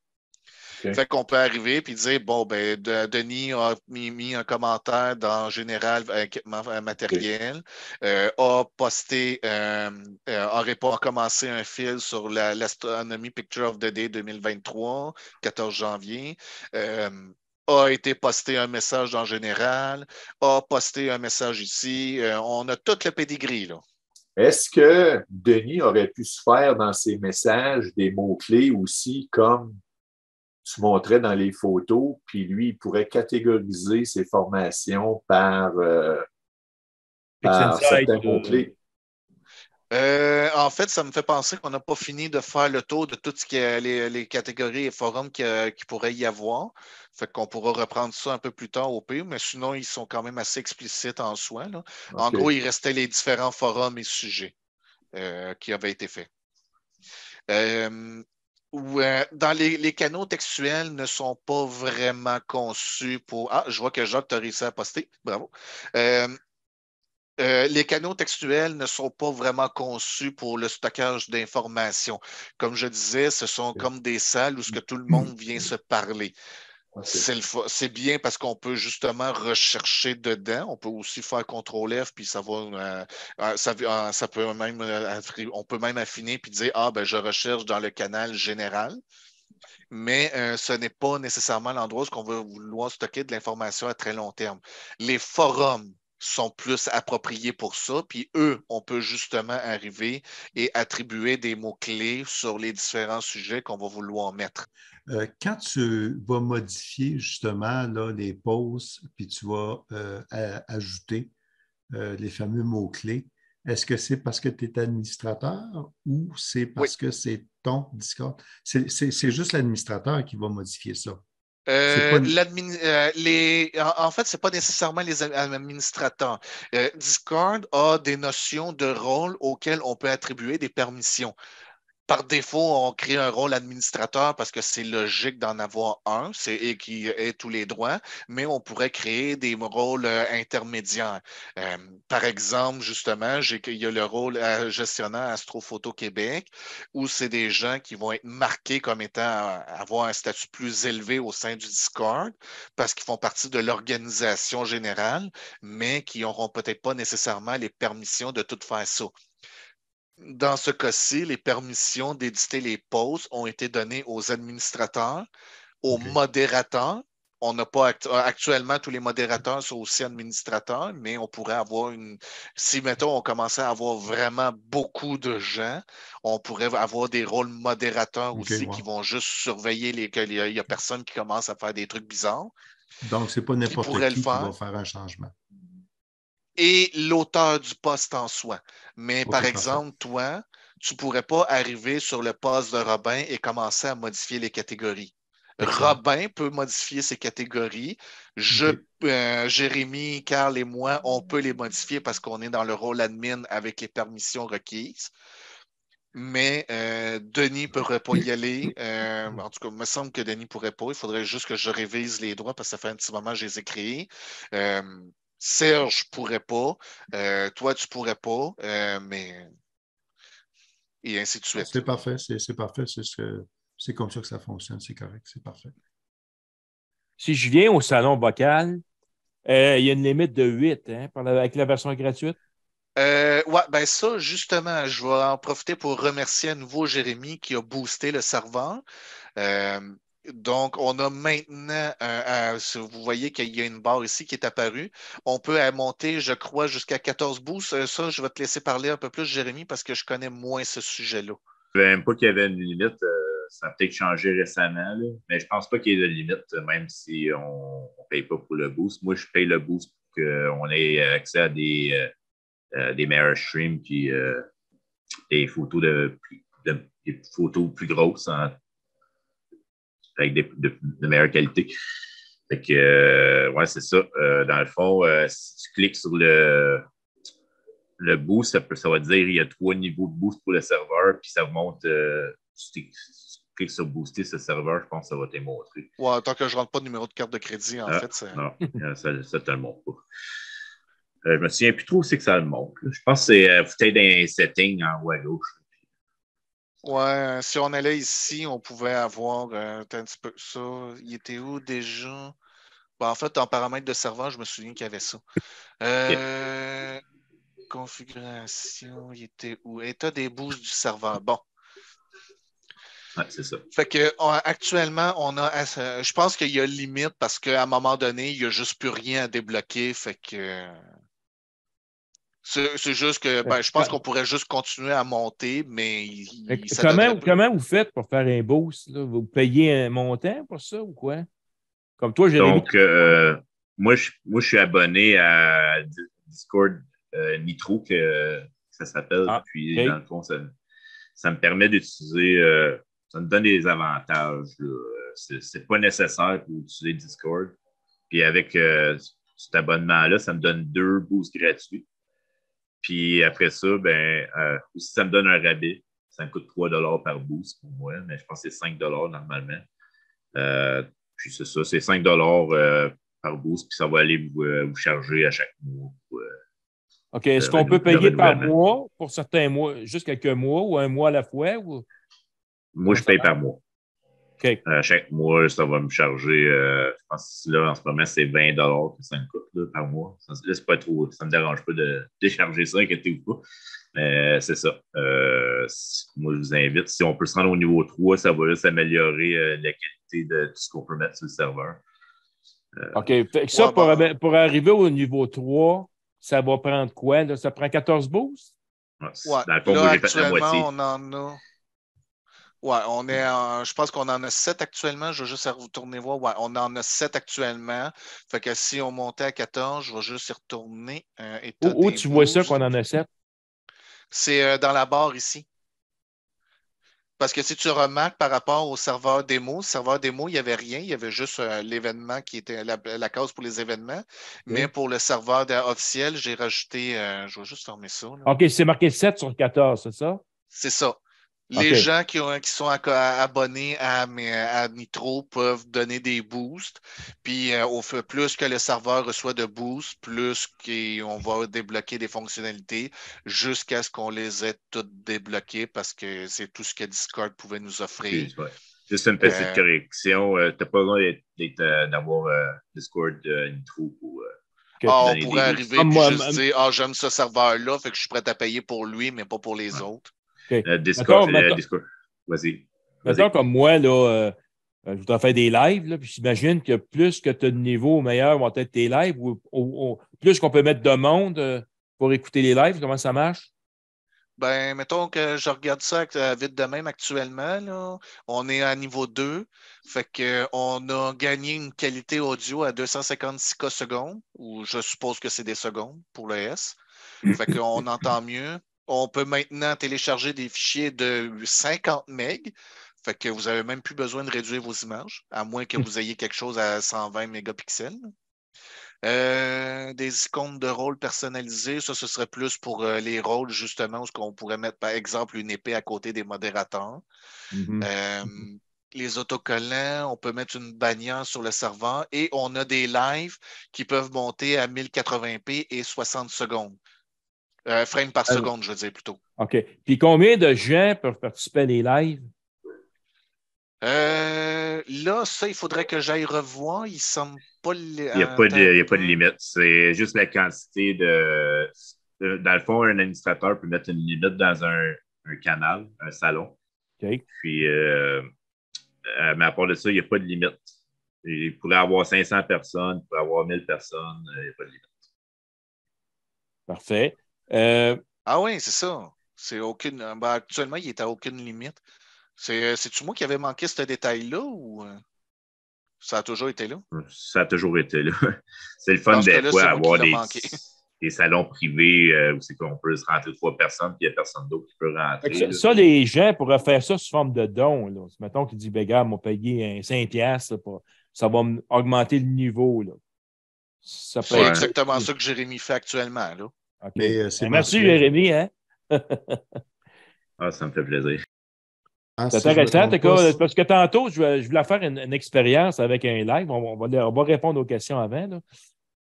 Okay. Fait qu'on peut arriver et dire, Denis a mis un commentaire dans Général équipement matériel, a posté, aurait pas commencé un fil sur l'Astronomy Picture of the Day 2023, 14 janvier. A été posté un message dans Général, a posté un message ici. On a tout le pedigree, là. Est-ce que Denis aurait pu se faire dans ses messages des mots-clés aussi, comme tu montrais dans les photos, puis lui, il pourrait catégoriser ses formations par certains mots-clés? En fait, ça me fait penser qu'on n'a pas fini de faire le tour de tout ce qui est les catégories et forums qui pourrait y avoir. Fait qu'on pourra reprendre ça un peu plus tard au pire, mais sinon, ils sont quand même assez explicites en soi. Là. Okay. En gros, il restait les différents forums et sujets qui avaient été faits. Dans les canaux textuels ne sont pas vraiment conçus pour... Ah, je vois que Jacques t'a réussi à poster. Bravo. Les canaux textuels ne sont pas vraiment conçus pour le stockage d'informations. Comme je disais, ce sont comme des salles où tout le monde vient se parler. Okay. C'est bien parce qu'on peut justement rechercher dedans. On peut aussi faire CTRL-F, puis ça va, ça peut même, on peut même affiner puis dire je recherche dans le canal général. Mais ce n'est pas nécessairement l'endroit où on va vouloir stocker de l'information à très long terme. Les forums sont plus appropriés pour ça, puis eux, on peut justement arriver et attribuer des mots-clés sur les différents sujets qu'on va vouloir mettre. Quand tu vas modifier justement là, les pauses, puis tu vas ajouter les fameux mots-clés, est-ce que c'est parce que tu es administrateur ou c'est parce que c'est ton Discord? C'est juste l'administrateur qui va modifier ça. En fait, ce n'est pas nécessairement les administrateurs. Discord a des notions de rôle auxquelles on peut attribuer des permissions. Par défaut, on crée un rôle administrateur parce que c'est logique d'en avoir un, et qui ait tous les droits, mais on pourrait créer des rôles intermédiaires. Par exemple, justement, il y a le rôle gestionnaire Astrophoto Québec, où c'est des gens qui vont être marqués comme étant avoir un statut plus élevé au sein du Discord, parce qu'ils font partie de l'organisation générale, mais qui n'auront peut-être pas nécessairement les permissions de tout faire ça. Dans ce cas-ci, les permissions d'éditer les posts ont été données aux administrateurs, aux modérateurs. On n'a pas actuellement, tous les modérateurs sont aussi administrateurs, mais on pourrait avoir si, mettons, on commençait à avoir vraiment beaucoup de gens, on pourrait avoir des rôles modérateurs aussi qui vont juste surveiller qu'il n'y a personne qui commence à faire des trucs bizarres. Donc, ce n'est pas n'importe qui va faire un changement. Et l'auteur du poste en soi. Mais par exemple, toi, tu ne pourrais pas arriver sur le poste de Robin et commencer à modifier les catégories. Robin peut modifier ses catégories. Jérémy, Carl et moi, on peut les modifier parce qu'on est dans le rôle admin avec les permissions requises. Mais Denis ne pourrait pas y aller. En tout cas, il me semble que Denis ne pourrait pas. Il faudrait juste que je révise les droits parce que ça fait un petit moment que je les ai créés. Serge ne pourrait pas, toi tu ne pourrais pas, mais et ainsi de suite. C'est parfait, c'est parfait, c'est comme ça que ça fonctionne, c'est correct, c'est parfait. Si je viens au salon vocal, il y a une limite de 8 avec la version gratuite? Ça, justement, je vais en profiter pour remercier à nouveau Jérémy qui a boosté le serveur. Donc, on a maintenant, vous voyez qu'il y a une barre ici qui est apparue. On peut monter, je crois, jusqu'à 14 boosts. Ça, je vais te laisser parler un peu plus, Jérémy, parce que je connais moins ce sujet-là. Je ne savais même pas qu'il y avait une limite. Ça a peut-être changé récemment, là. Mais je ne pense pas qu'il y ait de limite, même si on ne paye pas pour le boost. Moi, je paye le boost pour qu'on ait accès à des meilleurs streams puis des photos des photos plus grosses avec de meilleure qualité. Fait que, ouais, c'est ça. Dans le fond, si tu cliques sur le boost, ça va dire qu'il y a 3 niveaux de boost pour le serveur, puis ça vous montre, si tu cliques sur booster ce serveur, je pense que ça va te montrer. Ouais, tant que je ne rentre pas de numéro de carte de crédit, en fait. Non, ça ne te le montre pas. Je me souviens plus trop où c'est que ça le montre. Je pense que c'est peut-être dans les settings en haut à gauche. Ouais, si on allait ici, on pouvait avoir un petit peu ça. Il était où déjà? Bon, en fait, en paramètres de serveur, je me souviens qu'il y avait ça. Configuration, il était où? État des boosts du serveur. Bon. Ouais, c'est ça. Fait que actuellement, je pense qu'il y a limite parce qu'à un moment donné, il n'y a juste plus rien à débloquer. Fait que c'est juste que je pense qu'on pourrait juste continuer à monter, mais comment vous faites pour faire un boost? Là? Vous payez un montant pour ça ou quoi? Comme toi, Jérémy. Donc, moi, je suis abonné à Discord Nitro, que ça s'appelle. Puis, dans le fond, ça me permet d'utiliser, ça me donne des avantages. C'est pas nécessaire pour utiliser Discord. Puis, avec cet abonnement-là, ça me donne 2 boosts gratuits. Puis, après ça, aussi, ça me donne un rabais. Ça me coûte 3 $ par boost pour moi, mais je pense que c'est 5 $ normalement. Puis c'est ça, c'est 5 $ par boost, puis ça va aller vous charger à chaque mois. OK. Est-ce qu'on peut payer par mois pour certains mois, juste quelques mois ou un mois à la fois? Ou... Moi, je paye par mois. OK. Chaque mois, ça va me charger, je pense que là, en ce moment, c'est 20 $ que ça me coûte là, par mois. Là, c'est pas trop, ça ne me dérange pas de décharger ça, inquiétez-vous pas. Mais c'est ça. Moi, je vous invite. Si on peut se rendre au niveau 3, ça va juste améliorer la qualité de tout ce qu'on peut mettre sur le serveur. OK. Fait que ça, pour arriver au niveau 3, ça va prendre quoi? Là? Ça prend 14 boosts? Ouais. Dans le fond, là, moi, j'ai fait la moitié. On en a... Ouais, je pense qu'on en a 7 actuellement. Je vais juste retourner voir. Ouais, on en a 7 actuellement. Fait que si on montait à 14, je vais juste y retourner. Où tu vois ça qu'on en a 7? C'est dans la barre ici. Parce que si tu remarques par rapport au serveur démo, il n'y avait rien. Il y avait juste l'événement qui était la case pour les événements. Okay. Mais pour le serveur officiel, j'ai rajouté. Je vais juste fermer ça. Là. OK, c'est marqué 7 sur 14, c'est ça? C'est ça. Les gens qui sont abonnés à Nitro peuvent donner des boosts. Puis, plus que le serveur reçoit de boosts, plus qu'on va débloquer des fonctionnalités jusqu'à ce qu'on les ait toutes débloquées parce que c'est tout ce que Discord pouvait nous offrir. Juste une petite correction. Tu n'as pas besoin d'avoir Discord Nitro pour. On pourrait arriver et juste dire j'aime ce serveur-là, fait que je suis prêt à payer pour lui, mais pas pour les autres. Okay. Discord. Vas-y. Mettons comme moi, là, je voudrais faire des lives, là, puis j'imagine que plus que tu as de niveau, meilleur vont être tes lives, ou plus qu'on peut mettre de monde pour écouter les lives. Comment ça marche? Ben, mettons que je regarde ça vite de même actuellement. Là. On est à niveau 2. Fait qu'on a gagné une qualité audio à 256K secondes, ou je suppose que c'est des secondes pour le S. Fait qu'on entend mieux. On peut maintenant télécharger des fichiers de 50 MB. Fait que vous n'avez même plus besoin de réduire vos images, à moins que vous ayez quelque chose à 120 mégapixels. Des icônes de rôle personnalisées, ça, ce serait plus pour les rôles, justement, où on pourrait mettre, par exemple, une épée à côté des modérateurs. Les autocollants, on peut mettre une bannière sur le serveur et on a des lives qui peuvent monter à 1080p et 60 secondes. Frames par seconde, je veux dire plutôt. OK. Puis combien de gens peuvent participer à les lives? Là, ça, il faudrait que j'aille revoir. Il ne semble pas... Il n'y a pas de limite. C'est juste la quantité de... Dans le fond, un administrateur peut mettre une limite dans un canal, un salon. Okay. Puis, Mais à part de ça, il n'y a pas de limite. Il pourrait avoir 500 personnes, il pourrait avoir 1000 personnes, il n'y a pas de limite. Parfait. Ah oui, c'est ça. Actuellement, il est à aucune limite. C'est-tu moi qui avais manqué ce détail-là ou ça a toujours été là? Ça a toujours été là. C'est le fun Dans ce des cas-là, fois c'est moi qui avoir l'ai manqué. des salons privés où c'est qu'on peut se rentrer 3 personnes puis il n'y a personne d'autre qui peut rentrer. Ça, les gens pourraient faire ça sous forme de don. Là. Mettons qu'ils disent, ben, gars, m'a payé un 5$, ça va augmenter le niveau. Là. Ça peut C'est être exactement ça que Jérémy fait actuellement. Là. Okay. Mais, merci, Jérémy. Hein? Ça me fait plaisir. C'est intéressant, parce que tantôt, je voulais faire une expérience avec un live. On va répondre aux questions avant. Là.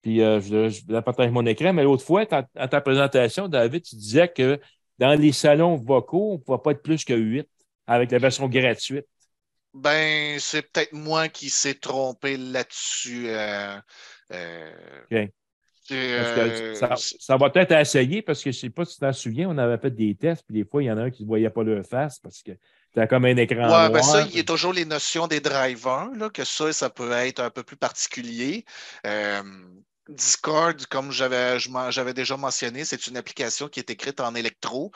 Puis je vais partager mon écran. Mais l'autre fois, à ta présentation, David, tu disais que dans les salons vocaux, on ne pouvait pas être plus que 8 avec la version gratuite. Ben, c'est peut-être moi qui s'est trompé là-dessus. OK. Ça va peut-être essayer parce que je ne sais pas si tu t'en souviens, on avait fait des tests, puis des fois, il y en a un qui ne voyait pas leur face parce que c'était comme un écran noir. Ben ça, il y a toujours les notions des drivers, là, que ça peut être un peu plus particulier. Discord, comme j'avais déjà mentionné, c'est une application qui est écrite en électro.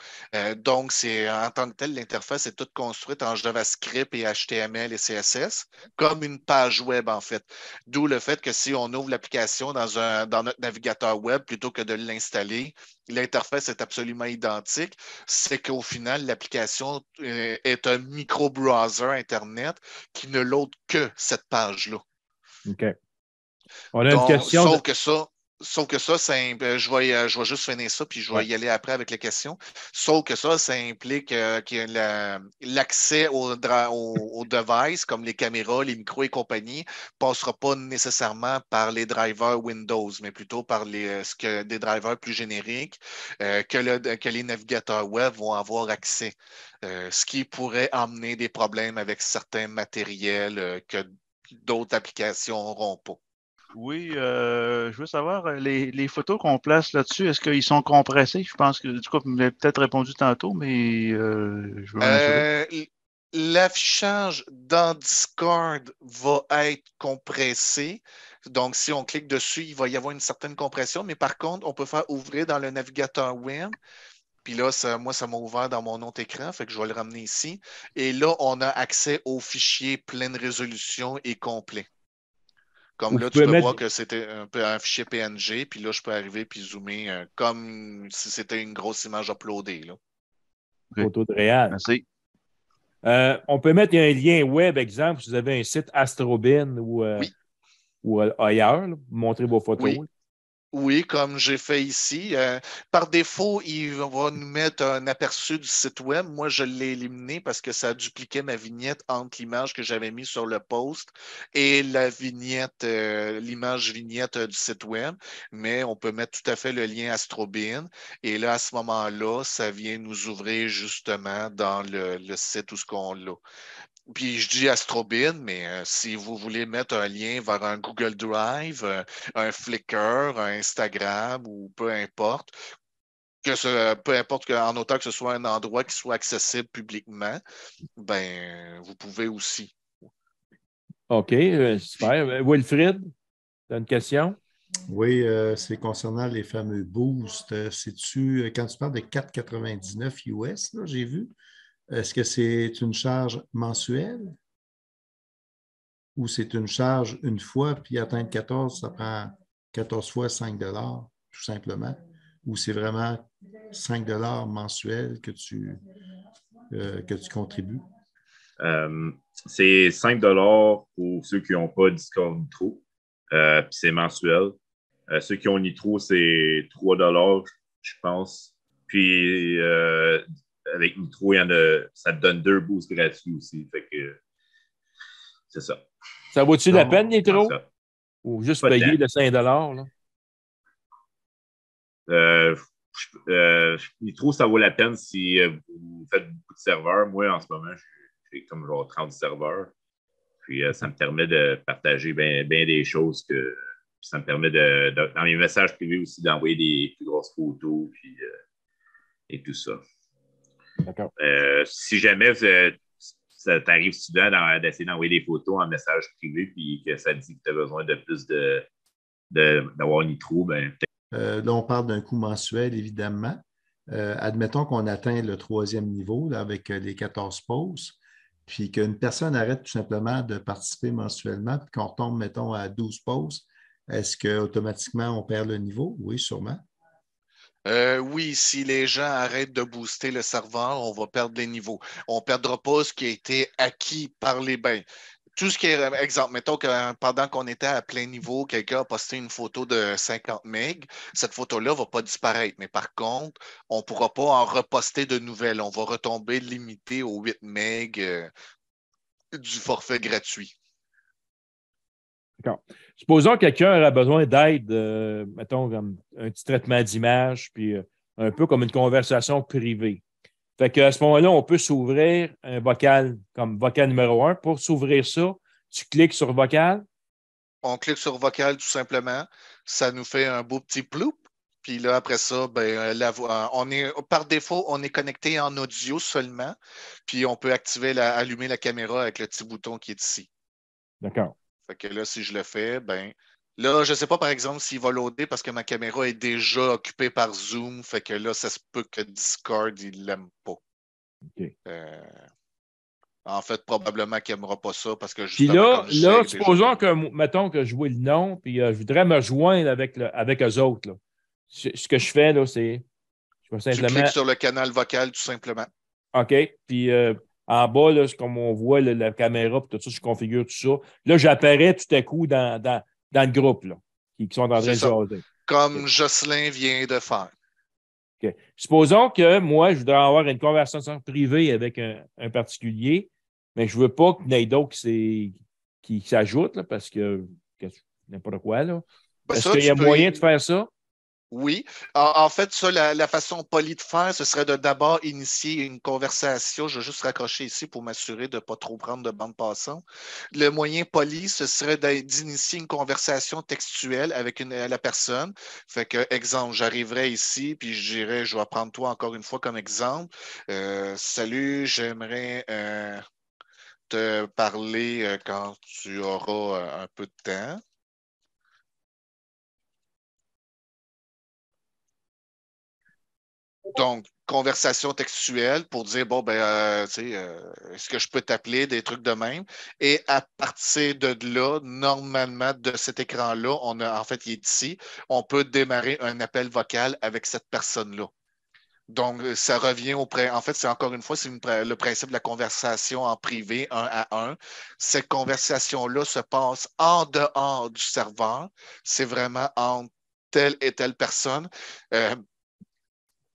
Donc, en tant que tel, l'interface est toute construite en JavaScript et HTML et CSS, comme une page web, en fait. D'où le fait que si on ouvre l'application dans notre navigateur web, plutôt que de l'installer, l'interface est absolument identique. C'est qu'au final, l'application est un micro-browser Internet qui ne load que cette page-là. OK. On a une question. Sauf que ça, je vais juste finir ça, puis je vais y aller après avec les questions. Sauf que ça implique que l'accès aux devices, comme les caméras, les micros et compagnie, ne passera pas nécessairement par les drivers Windows, mais plutôt par des drivers plus génériques que les navigateurs web vont avoir accès. Ce qui pourrait amener des problèmes avec certains matériels que d'autres applications n'auront pas. Oui, je veux savoir, les photos qu'on place là-dessus, est-ce qu'ils sont compressés? Je pense que, du coup, vous m'avez peut-être répondu tantôt, mais je veux m'en assurer. L'affichage dans Discord va être compressé. Donc, si on clique dessus, il va y avoir une certaine compression. Mais par contre, on peut faire ouvrir dans le navigateur web. Puis là, moi, ça m'a ouvert dans mon autre écran, fait que je vais le ramener ici. Et là, on a accès aux fichiers pleine résolution et complet. Comme là, tu peux voir que c'était un fichier PNG, puis là, je peux arriver puis zoomer comme si c'était une grosse image uploadée. Là. Photo de réel. Merci. On peut mettre un lien web, exemple, si vous avez un site Astrobin ou ailleurs, là, montrer vos photos. Oui. Oui, comme j'ai fait ici. Par défaut, il va nous mettre un aperçu du site web. Moi, je l'ai éliminé parce que ça dupliquait ma vignette entre l'image que j'avais mise sur le post et la vignette, l'image vignette du site web. Mais on peut mettre tout à fait le lien Astrobin. Et là, à ce moment-là, ça vient nous ouvrir justement dans le site où ce qu'on l'a. Puis je dis Astrobin, mais si vous voulez mettre un lien vers un Google Drive, un Flickr, un Instagram ou peu importe, en autant que ce soit un endroit qui soit accessible publiquement, ben vous pouvez aussi. OK, super. Wilfrid, tu as une question? Oui, c'est concernant les fameux boosts. Quand tu parles de 4,99 US, là, j'ai vu. Est-ce que c'est une charge mensuelle ou c'est une charge une fois, puis atteindre 14, ça prend 14 fois 5 tout simplement, ou c'est vraiment 5 mensuels que tu contribues? C'est 5 pour ceux qui n'ont pas Discord Nitro, puis c'est mensuel. Ceux qui ont Nitro, c'est 3 je pense. Puis avec Nitro, ça te donne 2 boosts gratuits aussi. Fait que c'est ça. Ça vaut-tu la peine, Nitro? Ou juste payer le 5 là? Nitro, ça vaut la peine si vous faites beaucoup de serveurs. Moi, en ce moment, j'ai comme genre 30 serveurs. Puis ça me permet de partager bien des choses que ça me permet dans mes messages privés aussi d'envoyer des plus grosses photos et tout ça. D'accord. Si jamais ça t'arrive souvent d'essayer d'envoyer des photos en message privé puis que ça dit que tu as besoin de plus d'avoir Nitro, ben peut-être. Là, on parle d'un coût mensuel, évidemment. Admettons qu'on atteint le 3e niveau là, avec les 14 pauses, puis qu'une personne arrête tout simplement de participer mensuellement, puis qu'on tombe, mettons, à 12 pauses. Est-ce qu'automatiquement, on perd le niveau? Oui, sûrement. Oui, si les gens arrêtent de booster le serveur, on va perdre les niveaux. On ne perdra pas ce qui a été acquis par les bains. Tout ce qui est, exemple, mettons que pendant qu'on était à plein niveau, quelqu'un a posté une photo de 50 MB, cette photo-là ne va pas disparaître. Mais par contre, on ne pourra pas en reposter de nouvelles. On va retomber limité aux 8 MB du forfait gratuit. D'accord. Supposons que quelqu'un aurait besoin d'aide, mettons, comme un petit traitement d'image, puis un peu comme une conversation privée. Fait qu'à ce moment-là, on peut s'ouvrir un vocal comme vocal numéro 1. Pour s'ouvrir ça, tu cliques sur vocal. On clique sur vocal tout simplement. Ça nous fait un beau petit ploup. Puis là, après ça, ben, par défaut, on est connecté en audio seulement. Puis on peut allumer la caméra avec le petit bouton qui est ici. D'accord. Fait que là, si je le fais, ben là, je ne sais pas, par exemple, s'il va loader parce que ma caméra est déjà occupée par Zoom. Fait que là, ça se peut que Discord, il ne l'aime pas. OK. En fait, probablement qu'il n'aimera pas ça parce que Puis justement, là, supposons que, mettons que je vois le nom, puis je voudrais me joindre avec eux autres. Là. Ce que je fais, là, c'est. Je vais simplement. Tu cliques sur le canal vocal, tout simplement. OK. Puis en bas, là, comme on voit la caméra, puis tout ça, je configure tout ça. Là, j'apparais tout à coup dans le groupe, là, qui sont en train de jaser. Comme Jocelyn vient de faire. OK. Supposons que moi, je voudrais avoir une conversation privée avec un particulier, mais je ne veux pas qu'il y en ait d'autres qui s'ajoutent, là, parce que n'importe quoi. Là. Est-ce qu'il y a moyen de faire ça? Oui. En fait, ça, la façon polie de faire, ce serait de d'abord initier une conversation. Je vais juste raccrocher ici pour m'assurer de ne pas trop prendre de bande passante. Le moyen poli, ce serait d'initier une conversation textuelle avec la personne. Fait que, exemple, j'arriverai ici, puis je vais prendre toi encore une fois comme exemple. Salut, j'aimerais te parler quand tu auras un peu de temps. Donc, conversation textuelle pour dire, bon, ben, est-ce que je peux t'appeler, des trucs de même. Et à partir de là, normalement, de cet écran-là, en fait, il est ici, on peut démarrer un appel vocal avec cette personne-là. Donc, ça revient en fait, c'est encore une fois, c'est le principe de la conversation en privé, 1 à 1. Cette conversation-là se passe en dehors du serveur. C'est vraiment entre telle et telle personne.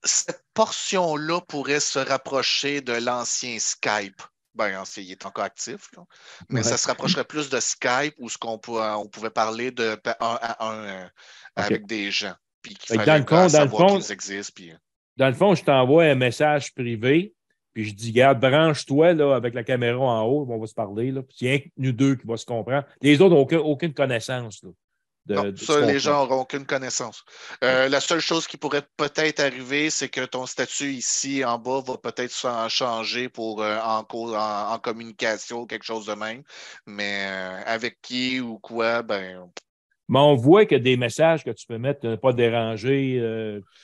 Cette portion-là pourrait se rapprocher de l'ancien Skype. Ben, il est encore actif, là. Mais ça se rapprocherait plus de Skype où on pouvait parler de 1 à 1 avec des gens. Puis qu'il fallait savoir qu'ils existent. Puis... Dans le fond, je t'envoie un message privé, puis je dis, regarde, branche-toi là, avec la caméra en haut, on va se parler. Là, puis il y a nous deux qui vont se comprendre. Les autres n'ont aucune connaissance. Là. Non, ça, les gens n'auront aucune connaissance. La seule chose qui pourrait peut-être arriver, c'est que ton statut ici en bas va peut-être changer pour en communication ou quelque chose de même. Mais avec qui ou quoi, ben. Mais on voit qu'il y a des messages que tu peux mettre, ne pas déranger,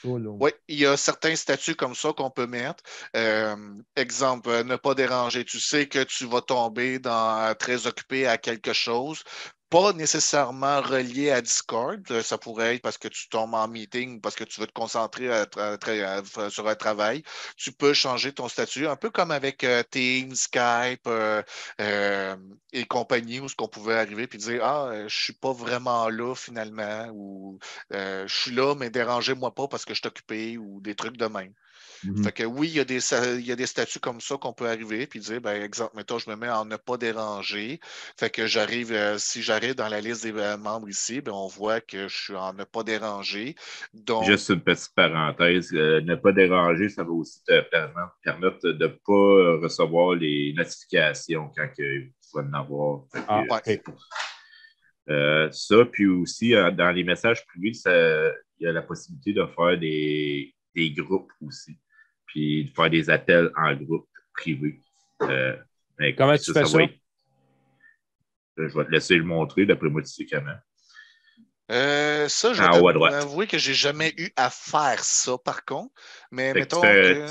tout ça. Là. Oui, il y a certains statuts comme ça qu'on peut mettre. Exemple, ne pas déranger. Tu sais que tu vas tomber très occupé à quelque chose. Pas nécessairement relié à Discord. Ça pourrait être parce que tu tombes en meeting, parce que tu veux te concentrer sur un travail. Tu peux changer ton statut, un peu comme avec Teams, Skype et compagnie, où ce qu'on pouvait arriver et dire je ne suis pas vraiment là finalement, ou je suis là, mais dérangez-moi pas parce que je suis occupé, ou des trucs de même. Fait que oui, il y a des statuts comme ça qu'on peut arriver puis dire, ben, exemple, mettons, je me mets en ne pas déranger. Fait que si j'arrive dans la liste des membres ici, ben, on voit que je suis en ne pas déranger. Donc, juste une petite parenthèse, ne pas déranger, ça va aussi te permettre de ne pas recevoir les notifications quand tu vas en avoir. Ça, puis aussi, dans les messages privés, il y a la possibilité de faire des groupes aussi, puis de faire des appels en groupe privé. Mais comment tu fais ça? Je vais te laisser le montrer, d'après moi, tu sais comment. Ça, je vais avouer que j'ai jamais eu à faire ça, par contre. Mais mettons que...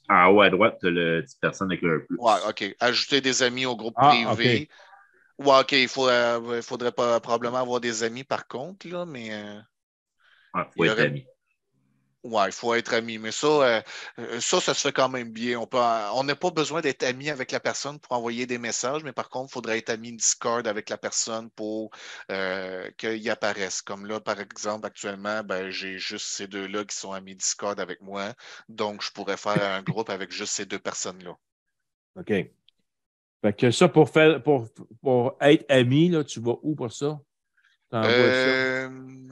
En haut à droite, tu as le petite personne avec le plus. Ouais, OK. Ajouter des amis au groupe privé. Okay. Ouais, OK. Il faudrait probablement avoir des amis, par contre, là, mais... Il faut être ami. Ouais, il faut être ami. Mais ça se fait quand même bien. On n'a pas besoin d'être ami avec la personne pour envoyer des messages, mais par contre, il faudrait être ami Discord avec la personne pour qu'il apparaisse. Comme là, par exemple, actuellement, j'ai juste ces deux-là qui sont amis Discord avec moi. Donc, je pourrais faire un groupe avec juste ces deux personnes-là. OK. Fait que ça, pour être ami, là, tu vas où pour ça?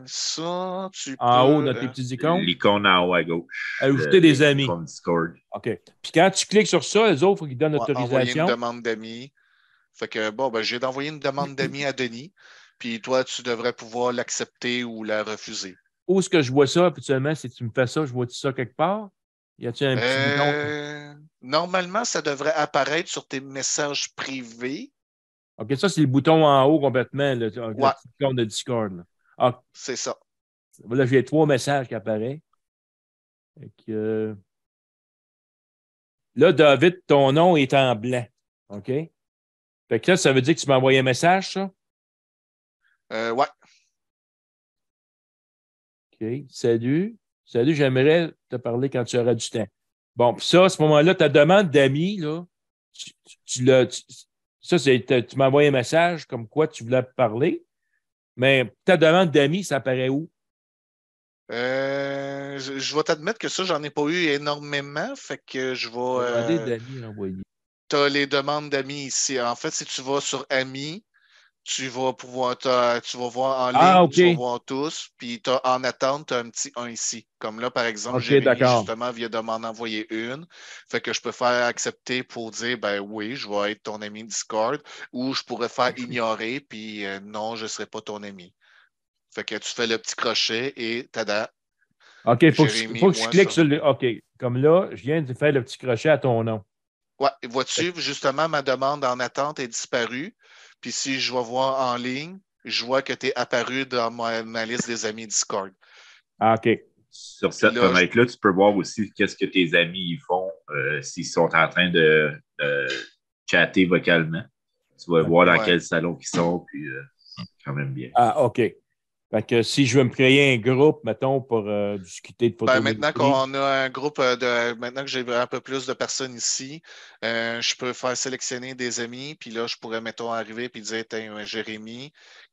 Ça, tu peux... En haut, dans tes petits icônes? L'icône en haut à gauche. Ajouter des amis. Discord. OK. Puis quand tu cliques sur ça, les autres, il faut qu'ils donnent l'autorisation. Envoyer une demande d'amis. Fait que, j'ai d'envoyer une demande d'amis à Denis. Puis toi, tu devrais pouvoir l'accepter ou la refuser. Où est-ce que je vois ça habituellement? Si tu me fais ça, je vois-tu ça quelque part? Y a-t-il un petit bouton? Normalement, ça devrait apparaître sur tes messages privés. OK, ça, c'est le bouton en haut complètement, le bouton de Discord. Là. Ah, c'est ça. Là, j'ai 3 messages qui apparaissent. Là, David, ton nom est en blanc. OK? Fait que là, ça veut dire que tu m'as envoyé un message, ça? Ouais. OK. Salut. Salut, j'aimerais te parler quand tu auras du temps. Bon, puis ça, à ce moment-là, ta demande d'amis, là, tu m'as envoyé un message comme quoi tu voulais parler, mais ta demande d'amis, ça apparaît où? Je vais t'admettre que ça, j'en ai pas eu énormément, fait que je vais... Demander d'amis envoyés. Tu as les demandes d'amis ici. En fait, si tu vas sur Amis, tu vas pouvoir tu vas voir en ligne, OK. tu vas voir tous, puis en attente, tu as un petit 1 ici. Comme là, par exemple, Jérémy, justement, vient de m'en envoyer une. Fait que je peux faire accepter pour dire, oui, je vais être ton ami Discord, ou je pourrais faire ignorer, puis non, je ne serai pas ton ami. Fait que tu fais le petit crochet et tada. OK, il faut que je clique sur le... OK, comme là, je viens de faire le petit crochet à ton nom. Ouais, vois-tu, justement, ma demande en attente est disparue. Puis si je vais voir en ligne, je vois que tu es apparu dans ma liste des amis Discord. Ah, OK. Sur cette fenêtre-là, tu peux voir aussi qu'est-ce que tes amis ils font s'ils sont en train de chatter vocalement. Tu vas voir dans quel salon ils sont, puis quand même bien. Ah, OK. Fait que si je veux me créer un groupe, mettons, pour discuter de photos. Maintenant qu'on a un groupe maintenant que j'ai un peu plus de personnes ici, je peux faire sélectionner des amis, puis là, je pourrais, mettons, arriver et dire, Jérémy,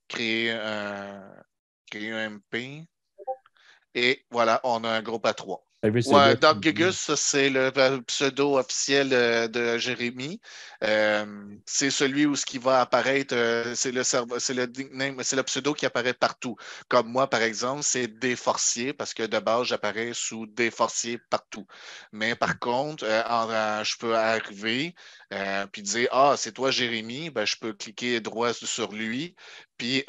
créer un MP. Et voilà, on a un groupe à 3. Ouais, Doc Gugus, ça, c'est le pseudo officiel de Jérémy. C'est celui où ce qui va apparaître, c'est le pseudo qui apparaît partout. Comme moi, par exemple, c'est Desforcier, parce que de base, j'apparais sous Desforcier partout. Mais par contre, je peux arriver puis dire, c'est toi, Jérémy, je peux cliquer droit sur lui. Puis,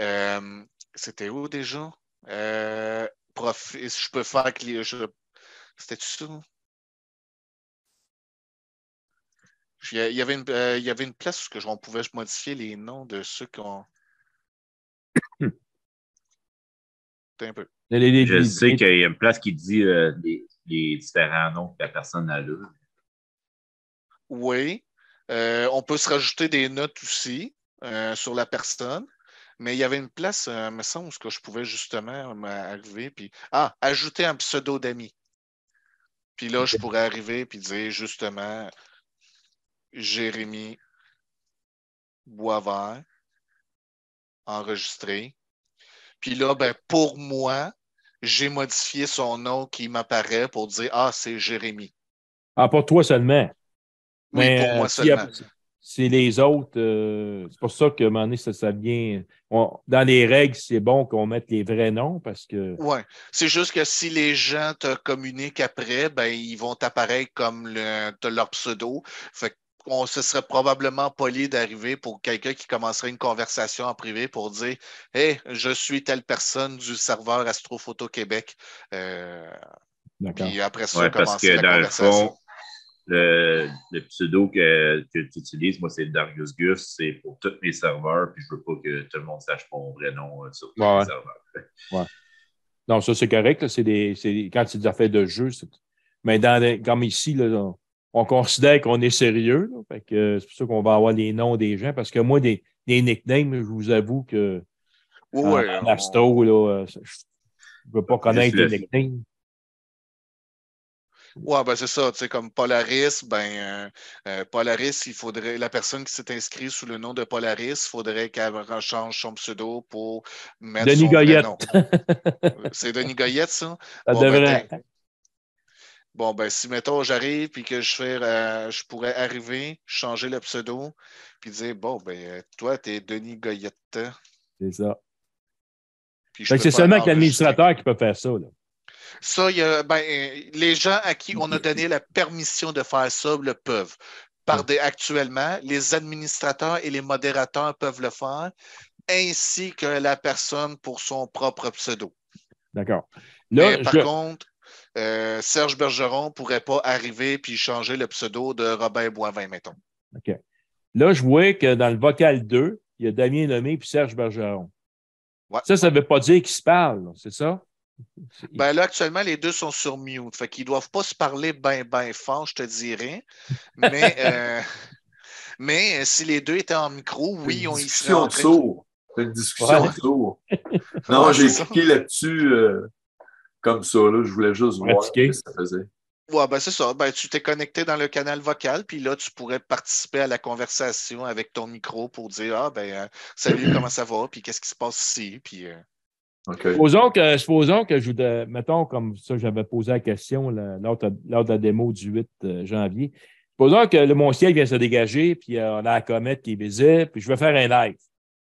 c'était où déjà? Je peux faire c'était-tu ça? Il y avait une place où on pouvait modifier les noms de ceux qu'on. Un peu. Je sais qu'il y a une place qui dit les différents noms que la personne a là. Oui. On peut se rajouter des notes aussi sur la personne. Mais il y avait une place, me semble, où je pouvais justement arriver. Puis, ajouter un pseudo d'ami. Puis là, je pourrais arriver et dire justement Jérémy Boisvert, enregistré. Puis là, pour moi, j'ai modifié son nom qui m'apparaît pour dire c'est Jérémy. Ah, pour toi seulement. Oui, mais, pour moi seulement. C'est les autres. C'est pour ça que à un moment donné, ça vient. Dans les règles, c'est bon qu'on mette les vrais noms parce que. Oui. C'est juste que si les gens te communiquent après, ils vont t'apparaître comme leur pseudo. Fait qu'on se serait probablement poli d'arriver pour quelqu'un qui commencerait une conversation en privé pour dire hey, je suis telle personne du serveur Astrophoto Québec. D'accord. Puis après ça, commencer la conversation. le pseudo que tu utilises, moi, c'est Darius Gus. C'est pour tous mes serveurs, puis je veux pas que tout le monde sache mon vrai nom sur tous mes serveurs. Ouais. Non, ça, c'est correct. Là. Quand c'est des affaires de jeu. Mais comme ici, là, on considère qu'on est sérieux. Là. Fait que c'est pour ça qu'on va avoir les noms des gens. Parce que moi, des nicknames, je vous avoue que en astro, là, je ne veux pas connaître les nicknames. Ouais, ben c'est ça, tu sais, comme Polaris, Polaris, il faudrait, la personne qui s'est inscrite sous le nom de Polaris, il faudrait qu'elle change son pseudo pour mettre Denis son Goyette. vrai nom. C'est Denis Goyette, ça? Ça devrait. Bon, ben, si, mettons, j'arrive puis que je pourrais arriver, changer le pseudo, puis dire, bon, ben, toi, t'es Denis Goyette. C'est ça. C'est seulement que l'administrateur qui peut faire ça, là. Ça, les gens à qui on a donné la permission de faire ça le peuvent. Actuellement, les administrateurs et les modérateurs peuvent le faire, ainsi que la personne pour son propre pseudo. D'accord. Mais par contre, Serge Bergeron ne pourrait pas arriver puis changer le pseudo de Robin Boivin, mettons. OK. Là, je vois que dans le vocal 2, il y a Damien Lemay puis Serge Bergeron. Ouais. Ça ne veut pas dire qu'ils se parlent, c'est ça? Ben là, actuellement, les deux sont sur mute. Fait qu'ils ne doivent pas se parler bien fort, je te dirais. Mais si les deux étaient en micro, oui, ils ont ici. C'est une discussion de sourd. Non, j'ai cliqué là-dessus comme ça. Là. Je voulais juste voir ce que ça faisait. Ouais, ben c'est ça. Ben, tu t'es connecté dans le canal vocal, puis là, tu pourrais participer à la conversation avec ton micro pour dire salut, comment ça va, puis qu'est-ce qui se passe ici, puis. Okay. Supposons que mettons comme ça, j'avais posé la question lors de la démo du 8 janvier. Supposons que mon ciel vient se dégager, puis on a la comète qui est visible, puis je vais faire un live.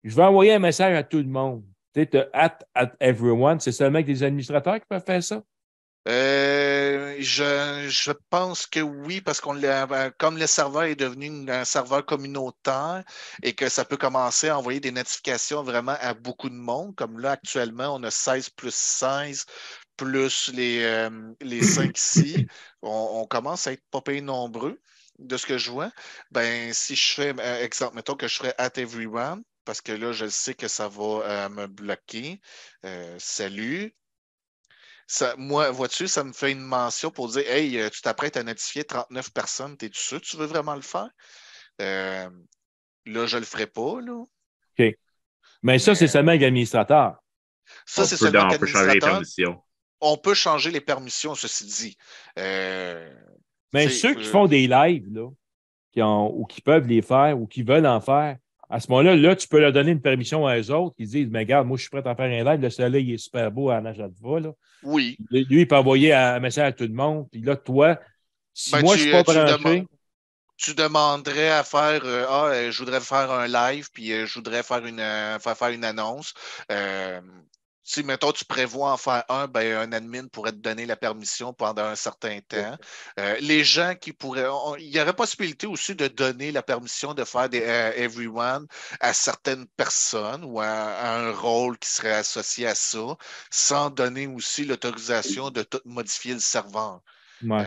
Je vais envoyer un message à tout le monde. Tu sais, at everyone, c'est seulement que les administrateurs qui peuvent faire ça? Je pense que oui, parce comme le serveur est devenu un serveur communautaire et que ça peut commencer à envoyer des notifications vraiment à beaucoup de monde, comme là, actuellement, on a 16 plus 16 plus les 5 ici. On commence à être pas payé nombreux de ce que je vois. Ben, si je fais, exemple, mettons que je ferais at everyone, parce que là, je sais que ça va me bloquer. Salut. Moi, vois-tu, ça me fait une mention pour dire hey, tu t'apprêtes à notifier 39 personnes, t'es-tu sûr que tu veux vraiment le faire? Là, je ne le ferai pas. Là. OK. Mais ça, c'est seulement avec l'administrateur. Ça, c'est seulement avec l'administrateur. On peut changer les permissions, ceci dit. Mais ceux qui font des lives, là, ou qui peuvent les faire ou qui veulent en faire, à ce moment-là, tu peux leur donner une permission à eux autres. Ils disent, mais regarde, moi, je suis prêt à faire un live. Là, celui-là, il est super beau à Najadva. Là. Oui. Lui, il peut envoyer un message à tout le monde. Puis là, toi, si moi, je ne suis pas branché... Tu demanderais à faire je voudrais faire un live, puis je voudrais faire une annonce. Si, mettons, tu prévois en faire un admin pourrait te donner la permission pendant un certain temps. Les gens qui pourraient... il y aurait possibilité aussi de donner la permission de faire des everyone à certaines personnes ou à un rôle qui serait associé à ça, sans donner aussi l'autorisation de tout modifier le serveur. Ouais.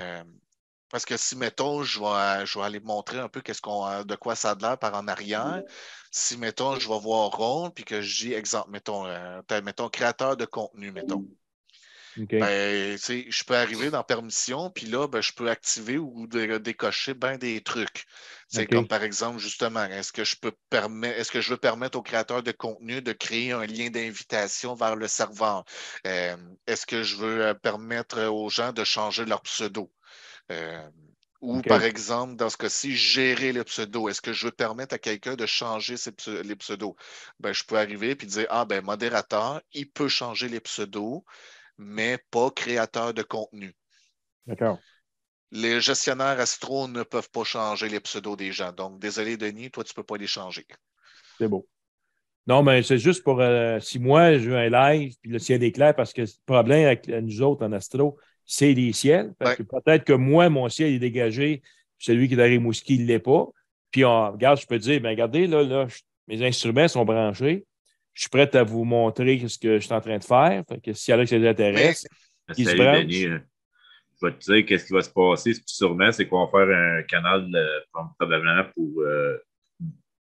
Parce que si, mettons, je vais aller montrer un peu de quoi ça a l'air par en arrière. Si, mettons, je vais voir rôle, puis que je dis, exemple, mettons, créateur de contenu, mettons. Okay. Ben, je peux arriver dans permission, puis là, ben, je peux activer ou décocher ben des trucs. C'est comme par exemple, justement, est-ce que je veux permettre au créateur de contenu de créer un lien d'invitation vers le serveur? Est-ce que je veux permettre aux gens de changer leur pseudo? Par exemple, dans ce cas-ci, gérer le pseudo. Est-ce que je veux permettre à quelqu'un de changer les pseudos? Ben, je peux arriver et dire, modérateur, il peut changer les pseudos, mais pas créateur de contenu. D'accord. Les gestionnaires Astro ne peuvent pas changer les pseudos des gens. Donc, désolé, Denis, toi, tu ne peux pas les changer. C'est beau. Non, mais c'est juste pour si moi, je veux un live, puis le ciel est clair, parce que le problème avec nous autres en Astro, c'est les ciels. Peut-être que moi, mon ciel est dégagé, celui qui est dans Rimouski, il ne l'est pas. Puis, regarde, je peux dire, regardez, là, mes instruments sont branchés. Je suis prêt à vous montrer ce que je suis en train de faire. Fait que s'il y en a qui ça les intéresse, ils se branchent. je vais te dire qu'est-ce qui va se passer sûrement, c'est qu'on va faire un canal probablement pour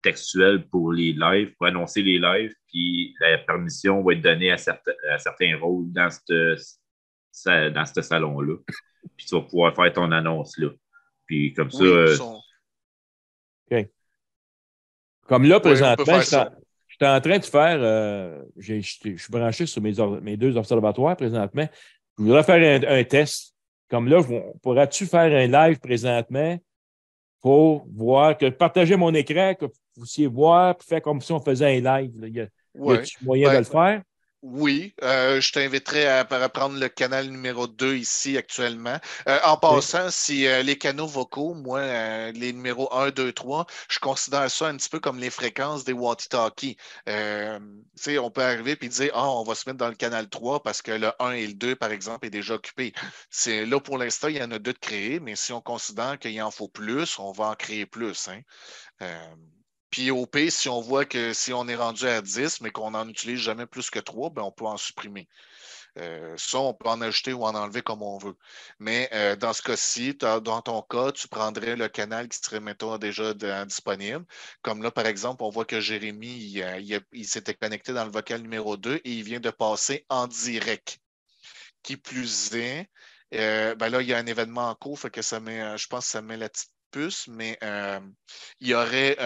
textuel pour les lives, pour annoncer les lives, puis la permission va être donnée à certains rôles dans ce salon-là. Puis tu vas pouvoir faire ton annonce là. Puis comme ça. OK. Comme là, présentement, je suis en train de faire. Je suis branché sur mes 2 observatoires présentement. Je voudrais faire un test. Comme là, pourrais-tu faire un live présentement pour voir, partager mon écran, que vous puissiez voir, puis faire comme si on faisait un live. Là. Y a-t-il moyen de le faire? Oui, je t'inviterai à prendre le canal numéro 2 ici actuellement. En passant, si les canaux vocaux, moi, les numéros 1, 2, 3, je considère ça un petit peu comme les fréquences des walkie-talkies. On peut arriver et dire on va se mettre dans le canal 3 parce que le 1 et le 2, par exemple, est déjà occupé. Là, pour l'instant, il y en a 2 de créés, mais si on considère qu'il en faut plus, on va en créer plus. Hein. Puis au pire, si on voit que si on est rendu à 10, mais qu'on n'en utilise jamais plus que 3, ben on peut en supprimer. Ça, on peut en ajouter ou en enlever comme on veut. Mais dans ce cas-ci, dans ton cas, tu prendrais le canal qui serait, mettons, déjà disponible. Comme là, par exemple, on voit que Jérémy, il s'était connecté dans le vocal numéro 2 et il vient de passer en direct. Qui plus est, ben là, il y a un événement en cours, fait que ça met, je pense que ça met la petite puce, mais il y aurait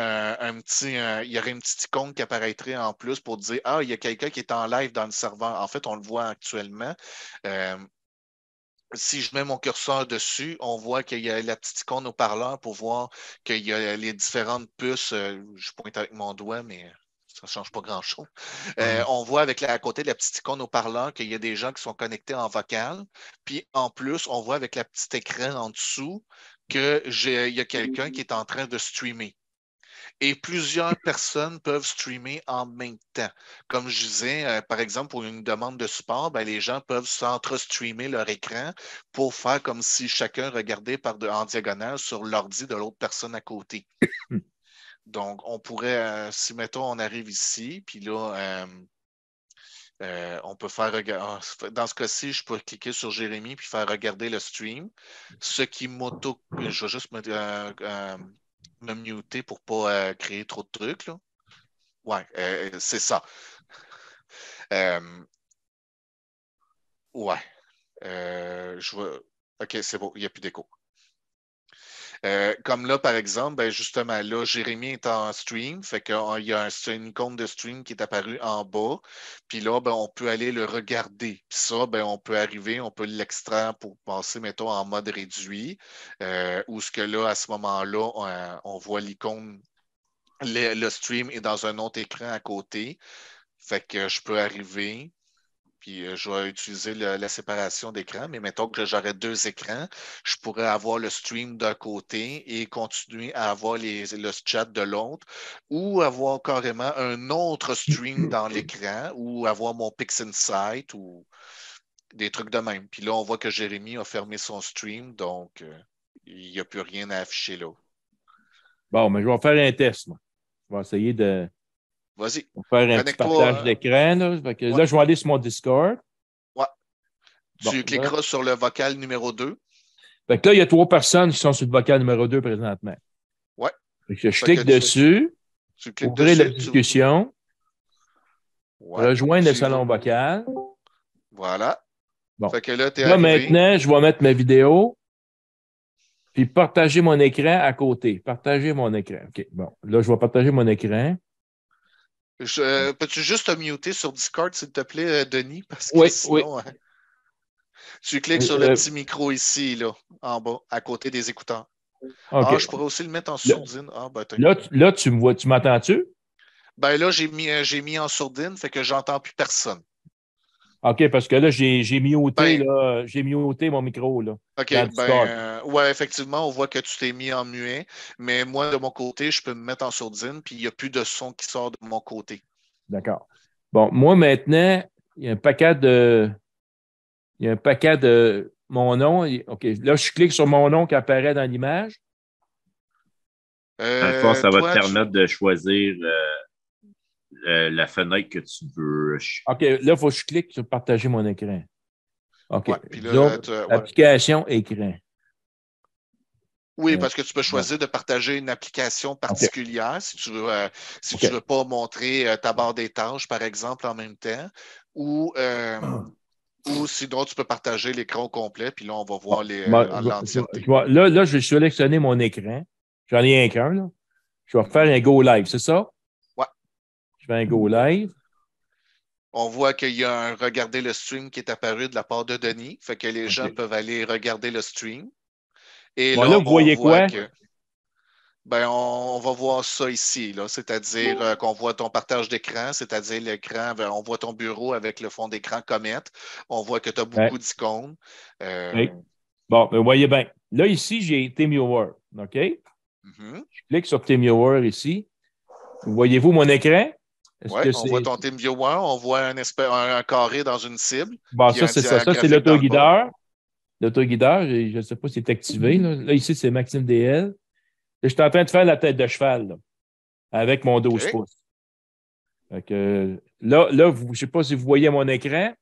il y aurait une petite icône qui apparaîtrait en plus pour dire il y a quelqu'un qui est en live dans le serveur. En fait, on le voit actuellement. Si je mets mon curseur dessus, on voit qu'il y a la petite icône haut-parleur pour voir qu'il y a les différentes puces. Je pointe avec mon doigt, mais ça ne change pas grand-chose. On voit à côté de la petite icône haut-parleur qu'il y a des gens qui sont connectés en vocal. Puis en plus, on voit avec la petite écran en dessous qu'il y a quelqu'un qui est en train de streamer. Et plusieurs personnes peuvent streamer en même temps. Comme je disais, par exemple, pour une demande de support, ben, les gens peuvent s'entre-streamer leur écran pour faire comme si chacun regardait en diagonale sur l'ordi de l'autre personne à côté. Donc, on pourrait, si mettons, on arrive ici, puis là, on peut faire dans ce cas-ci, je peux cliquer sur Jérémy puis faire regarder le stream. Ce qui je vais juste me muter pour ne pas créer trop de trucs. Là. Ouais, c'est ça. Ouais. OK, c'est bon, il n'y a plus d'écho. Comme là, par exemple, ben justement, là, Jérémy est en stream, fait qu'il y a une icône de stream qui est apparue en bas, puis là, ben, on peut aller le regarder. Puis ça, ben, on peut arriver, on peut l'extraire pour passer, mettons, en mode réduit, où ce que là, à ce moment-là, on voit l'icône, le stream est dans un autre écran à côté, fait que je peux arriver. Puis je vais utiliser la séparation d'écran, mais mettons que j'aurais 2 écrans, je pourrais avoir le stream d'un côté et continuer à avoir le chat de l'autre, ou avoir carrément un autre stream dans l'écran, ou avoir mon PixInsight ou des trucs de même. Puis là, on voit que Jérémy a fermé son stream, donc il n'y a plus rien à afficher là. Bon, mais je vais faire un test, moi. Je vais essayer de. Vas-y. On va faire un petit partage d'écran. Là. Là, je vais aller sur mon Discord. Ouais. Tu cliqueras sur le vocal numéro 2. Fait que là, il y a 3 personnes qui sont sur le vocal numéro 2 présentement. Ouais. Je clique dessus. Tu cliques ouvrir la discussion. Ouais. Rejoindre le salon vocal. Voilà. Bon. Fait que là, là maintenant, je vais mettre ma vidéo. Puis partager mon écran à côté. Partager mon écran. OK. Bon. Là, je vais partager mon écran. Peux-tu juste te muter sur Discord, s'il te plaît, Denis? Parce que sinon, tu cliques sur le petit micro ici, là, en bas, à côté des écouteurs. Okay. Je pourrais aussi le mettre en sourdine. Là, tu me vois, tu m'entends-tu? Ben là, j'ai mis en sourdine, fait que j'entends plus personne. OK, parce que là, j'ai muté mon micro. Là, OK, ouais, effectivement, on voit que tu t'es mis en muet, mais moi, de mon côté, je peux me mettre en sourdine, puis il n'y a plus de son qui sort de mon côté. D'accord. Bon, moi, maintenant, il y a un paquet de mon nom. OK, là, je clique sur mon nom qui apparaît dans l'image. Dans le fond, ça va te permettre de choisir la fenêtre que tu veux. OK, là, il faut que je clique sur partager mon écran. OK. Ouais, puis là, application écran. Oui, parce que tu peux choisir de partager une application particulière si tu veux, veux pas montrer ta barre des tâches, par exemple, en même temps, ou sinon tu peux partager l'écran au complet, puis là, on va voir l'entièreté. Là, je vais sélectionner mon écran. J'en ai un qu'un, là. Je vais faire un Go Live, c'est ça? Ouais. Je fais un Go Live. On voit qu'il y a un regarder le stream qui est apparu de la part de Denis, fait que les gens peuvent aller regarder le stream. Et là, vous voyez quoi? On va voir ça ici, là, c'est-à-dire qu'on voit ton partage d'écran, c'est-à-dire l'écran, on voit ton bureau avec le fond d'écran Comet, on voit que tu as beaucoup d'icônes. Bon, vous voyez bien. Là, ici, j'ai TeamViewer, OK? Je clique sur TeamViewer ici. Voyez-vous mon écran? Oui, on voit ton TeamViewer, on voit un carré dans une cible. Bon, ça, c'est ça. Ça, c'est l'autoguideur. L'autoguideur, je ne sais pas si c'est activé. Là, ici, c'est Maxime DL. Je suis en train de faire la tête de cheval là, avec mon 12 pouces. Là, je ne sais pas si vous voyez mon écran.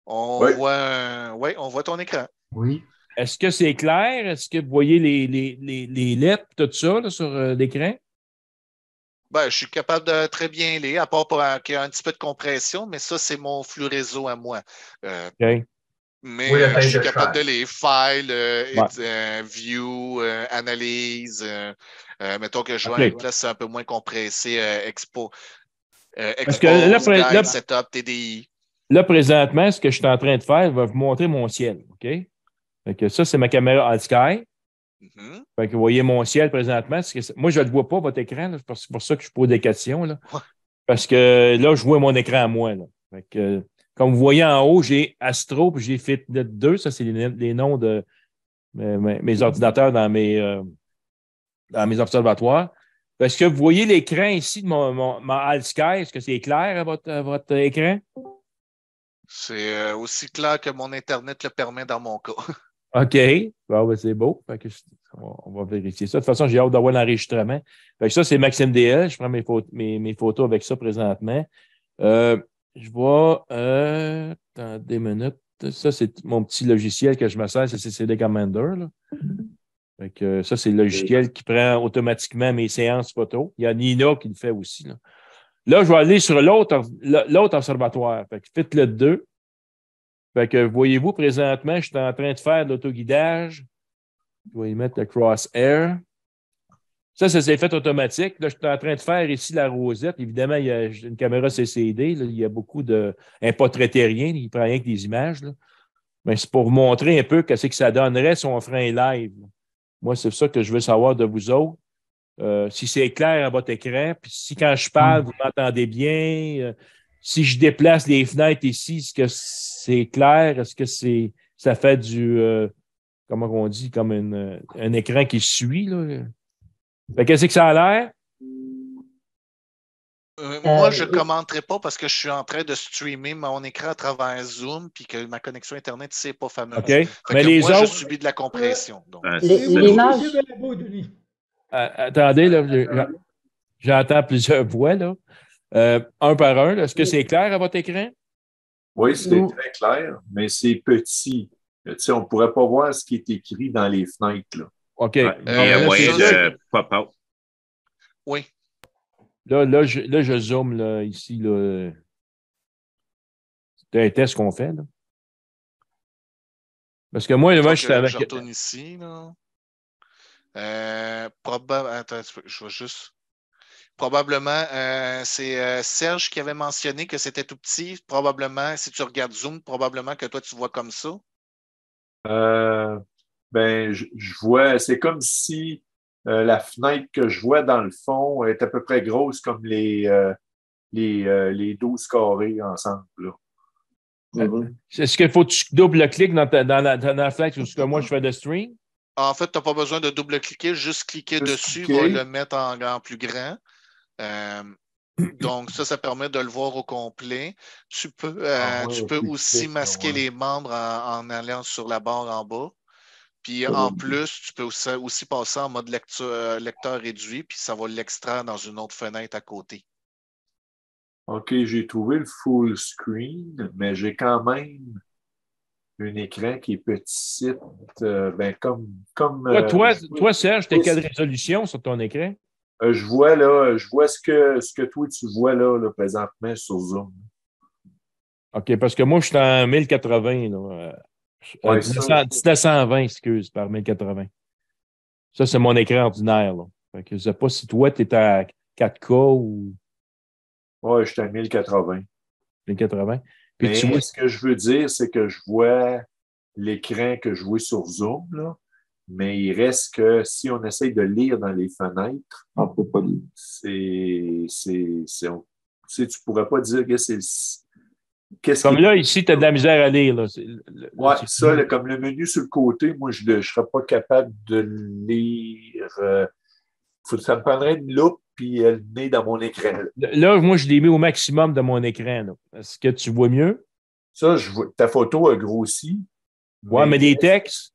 On voit ton écran. Oui. Est-ce que c'est clair? Est-ce que vous voyez les lettres, tout ça là, sur l'écran? Je suis capable de très bien lire, à part qu'il y a un petit peu de compression, mais ça, c'est mon flux réseau à moi. Mais je suis capable de lire file, view, analyse. Mettons que je vois une place un peu moins compressée, expo, guide, setup, TDI. Là, présentement, ce que je suis en train de faire va vous montrer mon ciel. OK? Donc, ça, c'est ma caméra Alt Sky. Fait que vous voyez mon ciel présentement. Moi, je ne le vois pas, votre écran. C'est pour ça que je pose des questions. Là. Parce que là, je vois mon écran à moi. Là. Fait que, comme vous voyez en haut, j'ai Astro et j'ai Fitnet 2. Ça, c'est les noms de mes ordinateurs dans mes observatoires. Est-ce que vous voyez l'écran ici de mon Alt Sky? Est-ce que c'est clair à votre écran? C'est aussi clair que mon Internet le permet dans mon cas. OK. Bon, c'est beau. Fait que on va vérifier ça. De toute façon, j'ai hâte d'avoir l'enregistrement. Fait que ça, c'est Maxime DL. Je prends mes photos avec ça présentement. Je vois. Dans des minutes. Ça, c'est mon petit logiciel que je me sers, c'est CCD Commander. Là. Fait que ça, c'est le logiciel qui prend automatiquement mes séances photos. Il y a Nina qui le fait aussi. Là, je vais aller sur l'autre observatoire. Fait que Fitlet 2. Fait que voyez-vous, présentement, je suis en train de faire de l'autoguidage. Je vais y mettre le crosshair. Ça c'est fait automatique. Là, je suis en train de faire ici la rosette. Évidemment, il y a une caméra CCD. Là, il y a beaucoup de. Un pas traité rien. Il ne prend rien que des images. Là. Mais c'est pour vous montrer un peu ce que ça donnerait si on ferait un live. Moi, c'est ça que je veux savoir de vous autres. Si c'est clair à votre écran, puis si quand je parle, vous m'entendez bien. Si je déplace les fenêtres ici, est-ce que c'est clair? Est-ce que ça fait du, comment on dit, comme un écran qui suit? Là? Qu'est-ce que ça a l'air? Moi, je ne commenterai pas parce que je suis en train de streamer mon écran à travers Zoom puis que ma connexion Internet, c'est pas fameuse. OK. Mais les autres... je subis de la compression. Donc. L'image... Attendez, là, j'entends plusieurs voix, là. Un par un, là. Est-ce que c'est clair à votre écran? Oui, c'est très clair, mais c'est petit. Tu sais, on ne pourrait pas voir ce qui est écrit dans les fenêtres. Là. OK. Il y a moyen de pop-out. Oui. Là, je zoome là, ici. Là. C'est un test qu'on fait. Là. Parce que moi, je suis avec. Je retourne ici. Là. Attends, je vais juste. Probablement, c'est Serge qui avait mentionné que c'était tout petit. Probablement, si tu regardes Zoom, probablement que toi, tu vois comme ça. Je vois, c'est comme si la fenêtre que je vois dans le fond est à peu près grosse comme les 12 carrés ensemble. Là. Est-ce qu'il faut que tu double-cliques dans la fenêtre ou ce que moi je fais de stream? En fait, tu n'as pas besoin de double-cliquer, juste cliquer dessus, va le mettre en plus grand. Donc, ça permet de le voir au complet. Tu peux aussi masquer les membres en allant sur la barre en bas. Puis en plus, tu peux aussi passer en mode lecteur réduit, puis ça va l'extraire dans une autre fenêtre à côté. OK, j'ai trouvé le full screen, mais j'ai quand même un écran qui est petit, ben comme toi, Serge, tu as quelle résolution sur ton écran? je vois ce que toi tu vois là, présentement sur Zoom. OK, parce que moi, je suis en 1080. Là, Ouais, 1920, excuse, par 1080. Ça, c'est mon écran ordinaire. Là. Fait que je ne sais pas si toi, tu es à 4K ou. Oui, je suis à 1080. 1080. Puis tu vois, ce que je veux dire, c'est que je vois l'écran que je vois sur Zoom, là, mais il reste que si on essaye de lire dans les fenêtres, on ne peut pas lire. Tu ne pourrais pas dire que c'est. Comme là, ici, tu as de la misère à lire. Oui, ça, là, comme le menu sur le côté, moi, je ne serais pas capable de lire. Ça me prendrait une loupe puis le nez dans mon écran. Là, moi, je l'ai mis au maximum de mon écran. Est-ce que tu vois mieux? Ça, ta photo a grossi. Oui, mais les textes?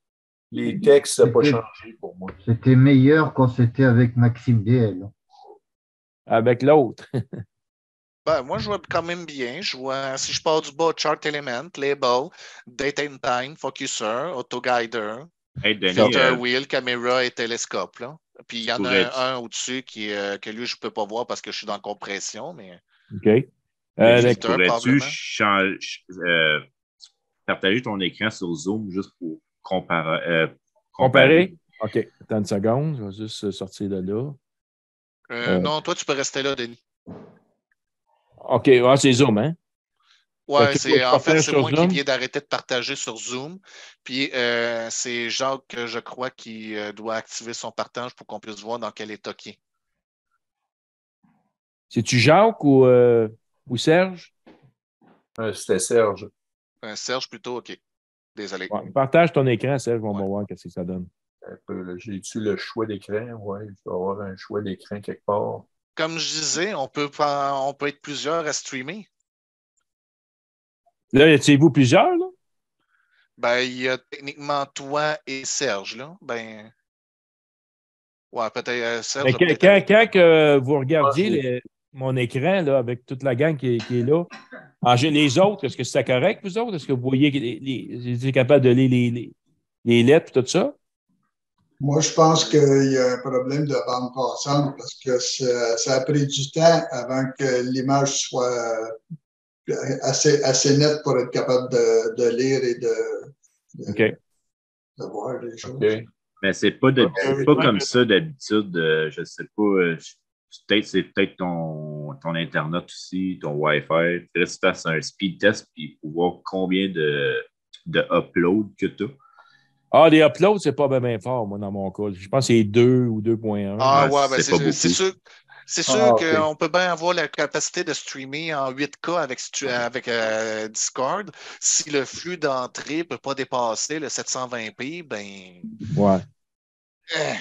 Les textes, ça n'a pas changé pour moi. C'était meilleur quand c'était avec Maxime DL. Avec l'autre. Ben, moi, je vois quand même bien. Je vois, si je pars du bas, Chart Element, Label, Date and Time, Focuser, Auto-Guider, Filter Wheel, Caméra et Télescope. Là. Puis il y en a un au-dessus que lui, je ne peux pas voir parce que je suis dans compression. Mais... OK. Pourrais-tu partager ton écran sur Zoom juste pour comparer? OK. Attends une seconde. Je vais juste sortir de là. Non, toi, tu peux rester là, Denis. OK. C'est Zoom, hein? Oui, en fait, c'est moi qui viens d'arrêter de partager sur Zoom. Puis c'est Jacques, je crois, qui doit activer son partage pour qu'on puisse voir dans quel état il est. C'est-tu Jacques ou Serge? C'était Serge. Serge plutôt, OK. Désolé. Ouais, partage ton écran, Serge, on va voir ce que ça donne. J'ai-tu le choix d'écran? Oui, je dois avoir un choix d'écran quelque part. Comme je disais, on peut être plusieurs à streamer. Là, y a-t-il vous plusieurs, là? Ben, il y a techniquement toi et Serge, là. Ben. Ouais, peut-être Serge. Quand que vous regardiez mon écran, là, avec toute la gang qui est là, les autres, est-ce que c'est correct, vous autres? Est-ce que vous voyez que vous êtes capable de lire les lettres et tout ça? Moi, je pense qu'il y a un problème de bande passante parce que ça a pris du temps avant que l'image soit assez nette pour être capable de lire et de voir les choses. Okay. Mais c'est pas comme ça d'habitude. Je ne sais pas. C'est peut-être ton Internet aussi, ton Wi-Fi. Tu fasses un speed test puis pour voir combien de uploads que tu as. Ah, les uploads, c'est pas bien fort, moi, dans mon cas. Je pense que c'est 2 ou 2.1. Ah, ouais, ben c'est sûr. C'est sûr qu'on peut bien avoir la capacité de streamer en 8K avec Discord. Si le flux d'entrée ne peut pas dépasser le 720p, ben. Ouais.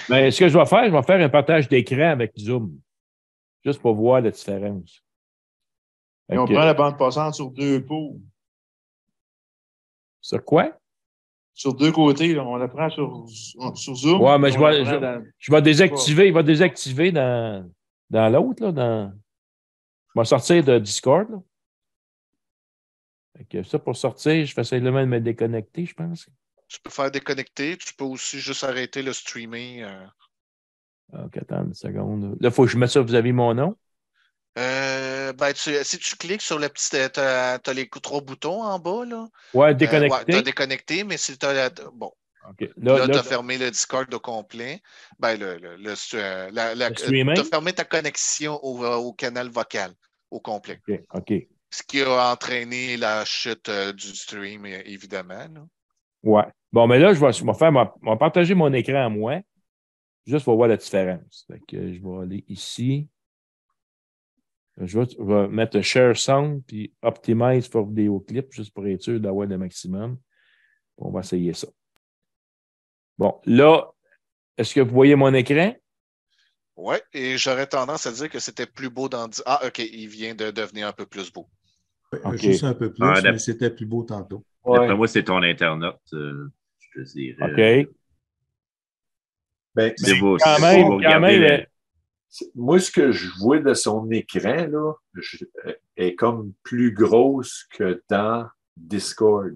Mais ce que je vais faire un partage d'écran avec Zoom. Juste pour voir la différence. Et on prend la bande passante sur 2 pouces. Sur quoi? Sur 2 côtés, là. On la prend sur Zoom. Ouais, mais je vais désactiver. Il va désactiver dans l'autre. Je vais sortir de Discord. Là. Fait que ça, pour sortir, je fais simplement de me déconnecter, je pense. Tu peux faire déconnecter. Tu peux aussi juste arrêter le streaming. OK, attends une seconde. Là, il faut que je mette ça. Vous avez mon nom? Si tu cliques sur le petit. Tu as les 3 boutons en bas. Là. Ouais, déconnecter. Tu as déconnecté, mais si tu as. Bon. Okay. Là, tu as fermé le Discord au complet. Ben, tu as fermé ta connexion au canal vocal au complet. OK. Ce qui a entraîné la chute du stream, évidemment. Là. Ouais. Bon, mais là, je vais partager mon écran à moi, juste pour voir la différence. Fait que je vais aller ici. Je vais mettre Share Sound puis Optimize for Video Clip, juste pour être sûr d'avoir le maximum. On va essayer ça. Bon, là, est-ce que vous voyez mon écran? Oui, et j'aurais tendance à dire que c'était plus beau dans... Ah, OK, il vient de devenir un peu plus beau. Okay. Juste un peu plus, mais c'était plus beau tantôt. D'après moi, c'est ton Internet, je te dirais. OK. Ben, c'est beau. Quand même, moi, ce que je vois de son écran, là, est comme plus grosse que dans Discord.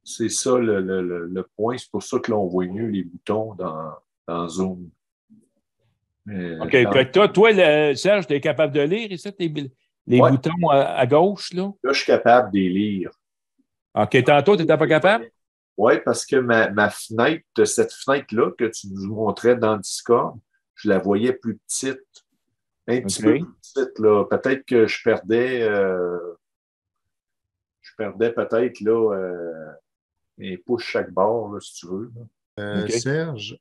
C'est ça le point. C'est pour ça que l'on voit mieux les boutons dans Zoom. Mais OK. Fait que toi, Serge, tu es capable de lire ici, les boutons à gauche, là? Là, je suis capable de les lire. OK. Tantôt, tu n'étais pas capable? Oui, parce que ma fenêtre, cette fenêtre-là que tu nous montrais dans le Discord, je la voyais plus petite. Un petit peu plus petite, là. Peut-être que je perdais peut-être là, un pouce chaque bord, là, si tu veux.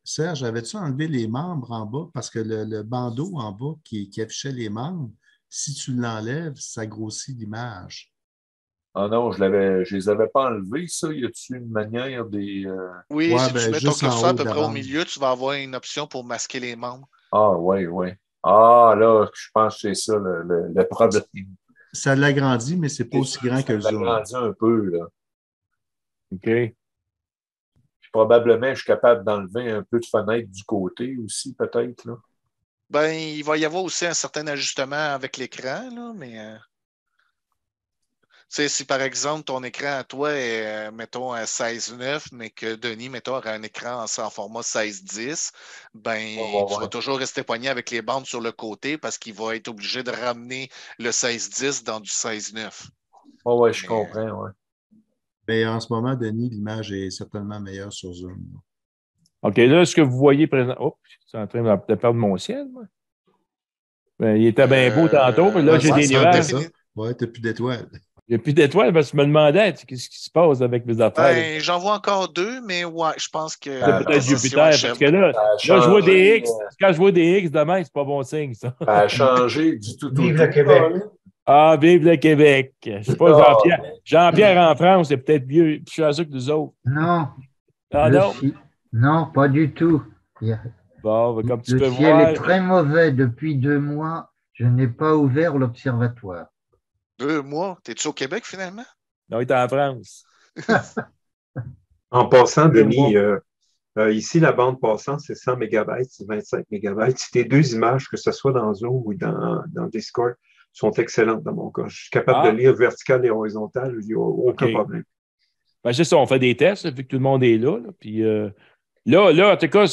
Serge, avais-tu enlevé les membres en bas? Parce que le bandeau en bas qui affichait les membres, si tu l'enlèves, ça grossit l'image. Ah non, je les avais pas enlevés, ça. Y a-t-il une manière des. Oui, si tu mets ton curseur à peu près au milieu, tu vas avoir une option pour masquer les membres. Ah, oui, oui. Ah, là, je pense que c'est ça le problème. Ça l'agrandit, mais c'est pas aussi grand que le zoom. Ça l'agrandit un peu, là. OK. Puis probablement, je suis capable d'enlever un peu de fenêtre du côté aussi, peut-être, là. Ben, il va y avoir aussi un certain ajustement avec l'écran, là, mais... si par exemple ton écran à toi est, mettons, à 16:9, mais que Denis, mettons, aura un écran en format 16:10, ben, tu vas toujours rester poigné avec les bandes sur le côté parce qu'il va être obligé de ramener le 16:10 dans du 16:9. Oh, oui, je comprends, oui. Mais en ce moment, Denis, l'image est certainement meilleure sur Zoom. OK, là, ce que vous voyez présent. Oh, je suis en train de perdre mon ciel, moi. Ben, il était bien beau tantôt, mais là, j'ai des nuages. Oui, tu n'as plus d'étoiles. Il n'y a plus d'étoiles parce que je me demandais qu'est-ce qui se passe avec mes affaires. Ben, j'en vois encore 2, mais ouais, je pense que. C'est peut-être Jupiter, parce que là, je vois des X. Quand je vois des X demain, c'est pas bon signe, ça. Ça a changé du tout. Vive le Québec. Ah, vive le Québec. Je ne sais pas, Jean-Pierre. Jean-Pierre en France, c'est peut-être mieux, plus chanceux que nous autres. Non. Ah non? Non, pas du tout. Bon, comme tu peux voir. Le ciel est très mauvais. Depuis 2 mois, je n'ai pas ouvert l'observatoire. 2 mois? T'es-tu au Québec, finalement? Non, il est en France. En passant, Denis, ici, la bande passante, c'est 100 MB, c'est 25 MB. Tes 2 images, que ce soit dans Zoom ou dans Discord, sont excellentes dans mon cas. Je suis capable de lire vertical et horizontal, il n'y a aucun problème. Ben, c'est ça, on fait des tests, vu que tout le monde est là. Puis là, en tout cas,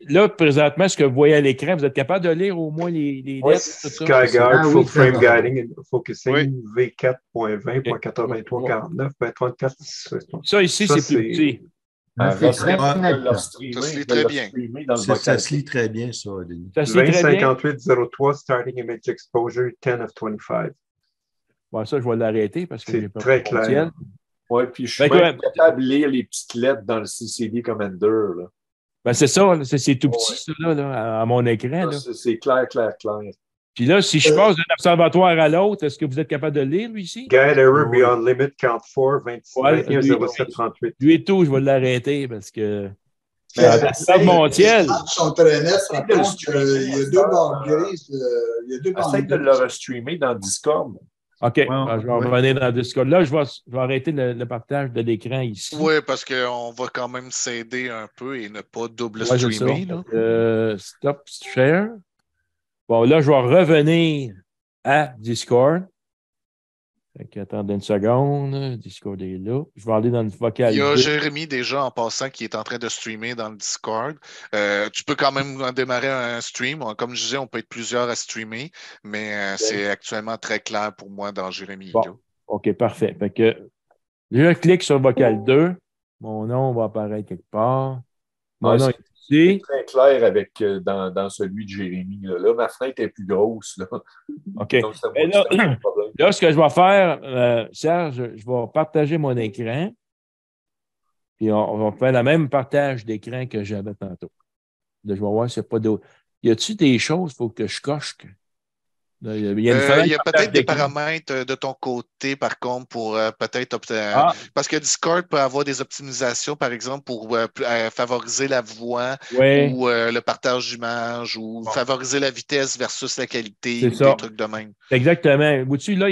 là, présentement, ce que vous voyez à l'écran, vous êtes capable de lire au moins les lettres? SkyGuard, Full Frame Guiding and Focusing, V4.20.8349, 34. Ça, ici, c'est plus petit. C'est très net. Ça se lit très bien. Ça se lit très bien, ça, Denis. 2058-03, Starting Image Exposure, 10 of 25. Bon, ça, je vais l'arrêter parce que c'est très clair. Oui, puis je suis même capable de lire les petites lettres dans le CCD Commander. Là. Ben, c'est ça, c'est tout petit, ça, là, à mon écran. C'est clair. Puis là, si je passe d'un observatoire à l'autre, est-ce que vous êtes capable de lire, lui, ici? Guide Error Beyond Limit, Count 4, 21-07-38. Lui et tout, je vais l'arrêter parce que... mon ciel. Ils sont très nets, ça compte qu'il y a 2 bandes grises. Essaye de le restreamer dans Discord. OK, je vais revenir dans Discord. Là, je vais arrêter le partage de l'écran ici. Oui, parce qu'on va quand même s'aider un peu et ne pas double streamer. Stop share. Bon, là, je vais revenir à Discord. Attendez une seconde. Discord est là. Je vais aller dans le vocal. Il y a Jérémy déjà en passant qui est en train de streamer dans le Discord. Tu peux quand même démarrer un stream. Comme je disais, on peut être plusieurs à streamer, mais c'est actuellement très clair pour moi dans Jérémy. Bon. OK, parfait. Fait que je clique sur vocal 2. Mon nom va apparaître quelque part. Mon nom est ici. C'est très clair avec dans celui de Jérémy. Là, ma fenêtre est plus grosse. Là. OK. Donc, là, ce que je vais faire, Serge, je vais partager mon écran. Puis on va faire le même partage d'écran que j'avais tantôt. Là, je vais voir s'il n'y a pas d'autres. Y a-t-il des choses qu'il faut que je coche? Il y a peut-être des paramètres de ton côté, par contre, pour peut-être parce que Discord peut avoir des optimisations, par exemple, pour favoriser la voix ou le partage d'images ou favoriser la vitesse versus la qualité, ou des trucs de même. Exactement. Au-dessus, là,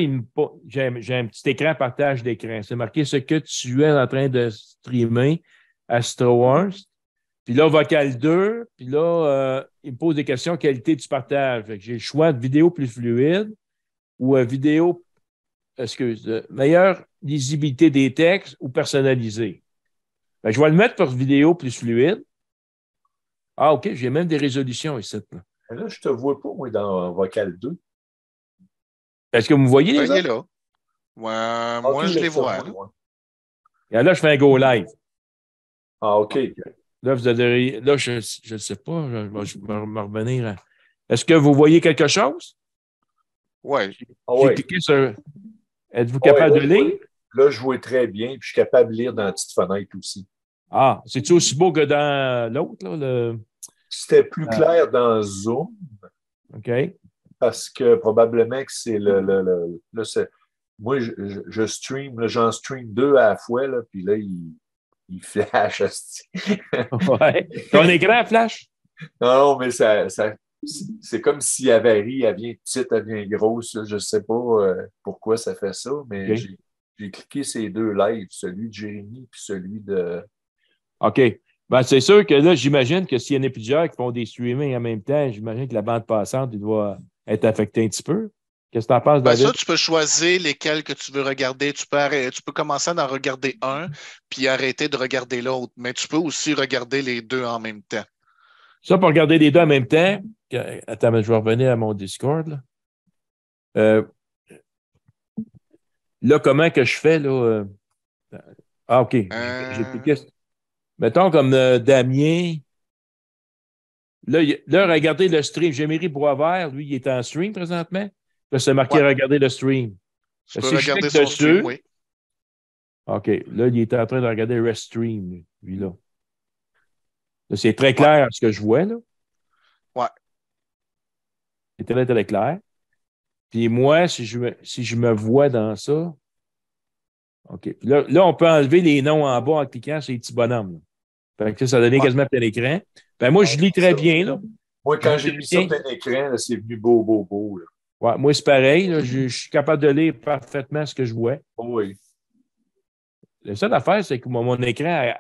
j'ai un petit écran partage d'écran. C'est marqué ce que tu es en train de streamer à Astro Puis là, vocal 2, puis là, il me pose des questions qualité du partage. J'ai le choix de vidéo plus fluide ou vidéo, meilleure lisibilité des textes ou personnalisé. Ben, je vais le mettre pour vidéo plus fluide. Ah, OK, j'ai même des résolutions ici. Là, je ne te vois pas, moi, dans Vocal 2. Est-ce que vous me voyez les il est autres? là. Moi, je les vois. Et là, je fais un go live. Ah, OK. Là, je ne sais pas, je vais me revenir. Est-ce que vous voyez quelque chose? Oui. J'ai cliqué sur. Êtes-vous capable de lire? Là, je vois très bien, puis je suis capable de lire dans la petite fenêtre aussi. Ah, c'est-tu aussi beau que dans l'autre, là? C'était plus clair dans Zoom. OK. Parce que probablement que c'est là, moi, je stream, là, j'en stream 2 à la fois, là, puis là, il flash. Ouais. Ton écran flash? Non, mais c'est comme si elle varie, elle vient petite, elle vient grosse. Je ne sais pas pourquoi ça fait ça, mais okay. J'ai cliqué ces 2 lives, celui de Jérémy puis celui de. OK. Ben, c'est sûr que là, j'imagine que s'il y en a plusieurs qui font des streamings en même temps, j'imagine que la bande passante, il doit être affectée un petit peu. Qu'est-ce que tu en penses, David? Ça, tu peux choisir lesquels que tu veux regarder. Tu peux commencer à en regarder un, puis arrêter de regarder l'autre. Mais tu peux aussi regarder les 2 en même temps. Ça, pour regarder les 2 en même temps, attends, je vais revenir à mon Discord. Là, comment que je fais, là? Ah, OK. J'ai cliqué. Mettons comme Damien. Là, regardez le stream. Jéméry Boisvert, lui, il est en stream présentement. Là, c'est marqué regarder le stream. Tu peux regarder son stream, oui. OK. Là, il est en train de regarder Rest Stream, lui, là. Là, c'est très clair ce que je vois, là. Ouais. C'est très, très clair. Puis moi, si je me vois dans ça, OK. Puis là, on peut enlever les noms en bas en cliquant sur les petits bonhommes. Là. Fait que ça donnait quasiment plein écran. Ben, moi, je lis très bien, là. Moi, quand j'ai mis ça plein écran, c'est venu beau. Là. Ouais, moi, c'est pareil. Là. Je suis capable de lire parfaitement ce que je vois. Oui. La seule affaire, c'est que mon écran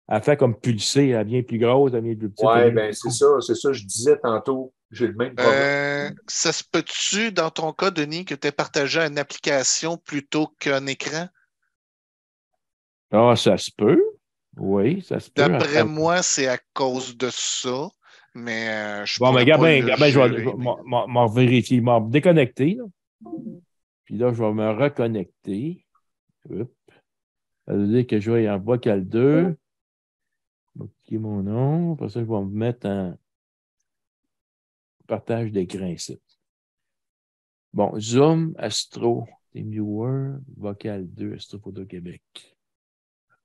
a fait comme pulser. Elle devient plus grosse, elle devient plus petite. Oui, bien, c'est ça. Je disais tantôt. J'ai le même problème. Ça se peut-tu, dans ton cas, Denis, que tu aies partagé une application plutôt qu'un écran? Ah, ça se peut. Oui, ça se peut. D'après moi, c'est à cause de ça. Mais je bon, mais Gabin, je vais m'en vérifier. Je vais me déconnecter. Là. Puis là, je vais me reconnecter. Ça veut dire que je vais en Vocal 2. Je vais cliquer mon nom. Après ça, je vais me mettre en partage d'écran ici. Bon, Zoom, Astro, TeamViewer, Vocal 2, Astro Photo Québec.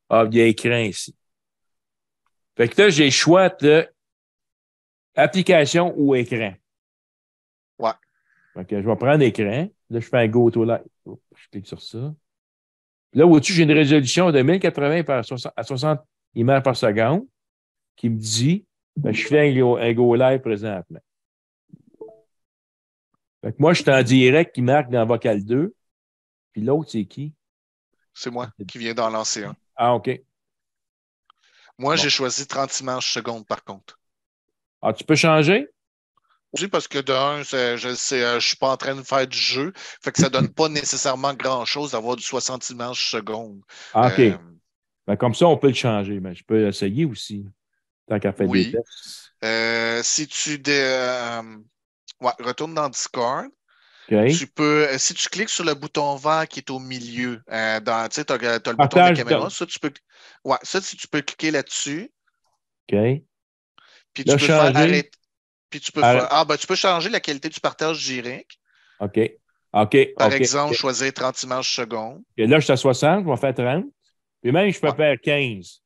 Ah, il y a écran ici. Fait que là, j'ai le choix de application ou écran. Ouais. Fait que je vais prendre l'écran. Là, je fais un Go to Live. Je clique sur ça. Là, au-dessus, j'ai une résolution de 1080 à 60 images par seconde qui me dit que je fais un Go Live présentement. Fait que moi, je suis en direct qui marque dans Vocal 2. Puis l'autre, c'est qui? C'est moi qui viens d'en lancer un. Ah, OK. Moi, j'ai choisi 30 images secondes, par contre. Ah, tu peux changer? Oui, parce que d'un, je ne suis pas en train de faire du jeu. Fait que ça ne donne pas nécessairement grand-chose d'avoir du 60 images secondes. Ah, OK. Ben, comme ça, on peut le changer. Mais je peux essayer aussi. Tant qu'à faire des tests. Si tu retourne dans Discord. Okay. Tu peux, si tu cliques sur le bouton vert qui est au milieu, tu as le bouton de caméra, ça, tu peux. Ouais, ça, si tu peux cliquer là-dessus. OK. Puis tu peux faire arrêter. Puis tu peux tu peux changer la qualité du partage direct. OK. OK. Par exemple, choisir 30 images secondes. Et là, je suis à 60, je vais faire 30. Puis même, je peux faire 15.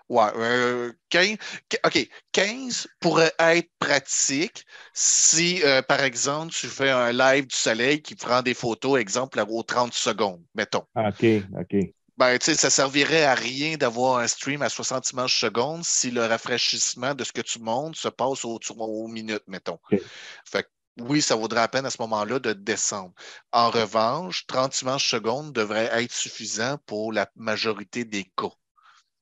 Ouais, 15. OK. 15 pourrait être pratique si, par exemple, tu fais un live du soleil qui prend des photos, exemple, aux 30 secondes, mettons. OK. Ben, tu sais, ça servirait à rien d'avoir un stream à 60 images secondes si le rafraîchissement de ce que tu montres se passe aux minutes, mettons. Okay. Fait que, oui, ça vaudrait la peine à ce moment-là de descendre. En revanche, 30 images secondes devrait être suffisant pour la majorité des cas.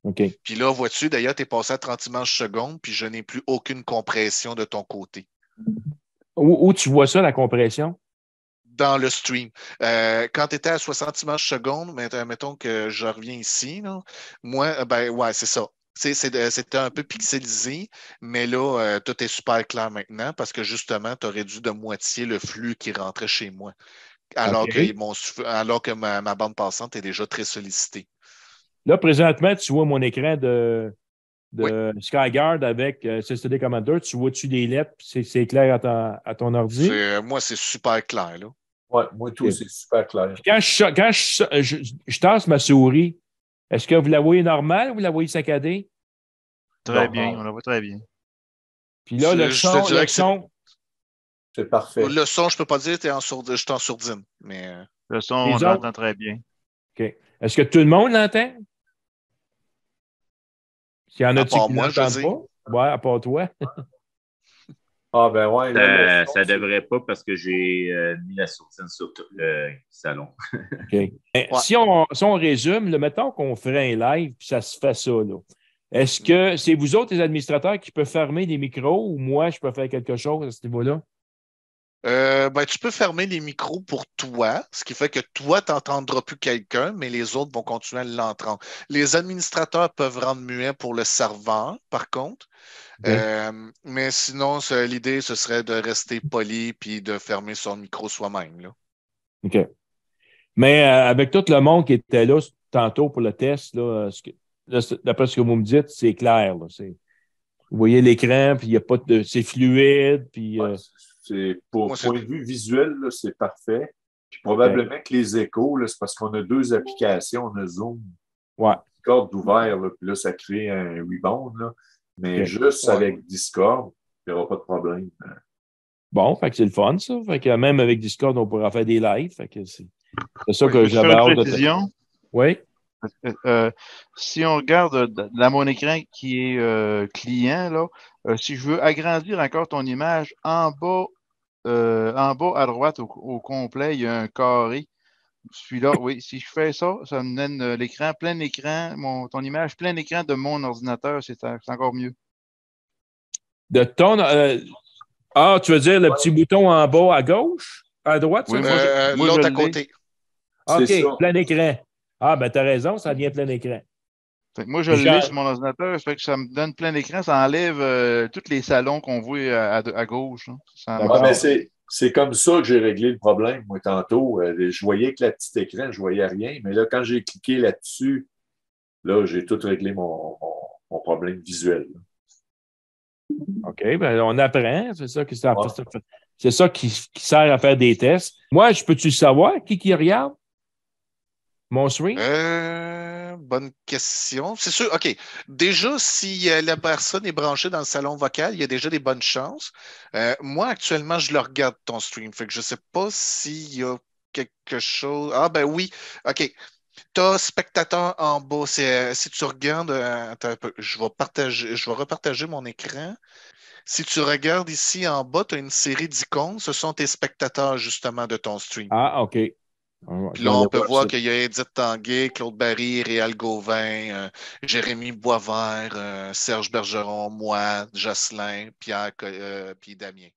OK. Puis là, vois-tu, d'ailleurs, tu es passé à 30 images secondes, puis je n'ai plus aucune compression de ton côté. Où tu vois ça, la compression? dans le stream. Quand tu étais à 60 images secondes, mettons que je reviens ici, là, moi, ouais, c'est ça. C'était un peu pixelisé, mais là, tout est super clair maintenant parce que justement, tu as réduit de moitié le flux qui rentrait chez moi. Alors que ma bande passante est déjà très sollicitée. Là, présentement, tu vois mon écran de SkyGuard avec SSD Commander. Tu vois-tu des lettres? C'est clair à ton ordi? Moi, c'est super clair. Là. Ouais, moi, tout, c'est super clair. Puis quand je tasse ma souris, est-ce que vous la voyez normale ou vous la voyez saccadée? Très bien, on la voit très bien. Puis là, le son, c'est parfait. Le son, je ne peux pas dire, je suis en sourdine. Mais... Le son, on l'entend très bien. OK. Est-ce que tout le monde l'entend? S'il y en a qui moi, l'entendent pas? Ouais, à part toi. Ah, ben ouais. Là, ça devrait pas parce que j'ai mis la sourdine sur tout le salon. OK. Si on résume, mettons qu'on ferait un live, puis ça se fait ça, là. Est-ce que c'est vous autres, les administrateurs, qui peuvent fermer les micros ou moi, je peux faire quelque chose à ce niveau-là? Tu peux fermer les micros pour toi, ce qui fait que toi, tu n'entendras plus quelqu'un, mais les autres vont continuer à l'entendre. Les administrateurs peuvent rendre muet pour le serveur, par contre. Okay. Mais sinon, l'idée, ce serait de rester poli puis de fermer son micro soi-même. Là. OK. Mais avec tout le monde qui était là tantôt pour le test, là, d'après ce que vous me dites, c'est clair. Là, vous voyez l'écran, puis il n'y a pas de. C'est fluide. Puis, pour point de vue visuel, là, c'est parfait. Puis probablement que les échos, là, c'est parce qu'on a deux applications. On a Zoom, Discord ouvert, là, puis là, ça crée un rebound. Là. Mais juste avec Discord, il n'y aura pas de problème. Bon, fait que c'est le fun, ça. Fait que même avec Discord, on pourra faire des lives. Fait que c'est ça que j'avais hâte de. Oui. Si on regarde dans mon écran qui est client, là, si je veux agrandir encore ton image, en bas à droite au complet, il y a un carré. Celui-là, oui, si je fais ça, ça me donne l'écran, plein écran, ton image plein écran de mon ordinateur, c'est encore mieux. De ton. Tu veux dire le petit bouton en bas à gauche? À droite? Oui, l'autre à côté. OK, plein écran. Ah, ben, tu as raison, ça devient plein écran. Fait que moi, je l'ai sur mon ordinateur, ça fait que ça me donne plein écran, ça enlève tous les salons qu'on voit à gauche. Mais c'est comme ça que j'ai réglé le problème, moi, tantôt. Je voyais que la petite écran, je ne voyais rien, mais là, quand j'ai cliqué là-dessus, là, j'ai tout réglé mon problème visuel. OK, ben on apprend. C'est ça qui sert à faire des tests. Moi, je peux-tu savoir qui regarde mon stream? Bonne question. C'est sûr, OK. Déjà, si la personne est branchée dans le salon vocal, il y a déjà des bonnes chances. Moi, actuellement, je le regarde ton stream. Fait que je ne sais pas s'il y a quelque chose. Ah, ben oui. OK. Tu as spectateur en bas. Si tu regardes, attends un peu, je vais repartager mon écran. Si tu regardes ici en bas, tu as une série d'icônes. Ce sont tes spectateurs, justement, de ton stream. Ah, OK. Puis là, on peut voir qu'il y a Edith Tanguay, Claude Barry, Réal Gauvin, Jérémy Boisvert, Serge Bergeron, moi, Jocelyn, Pierre puis Damien.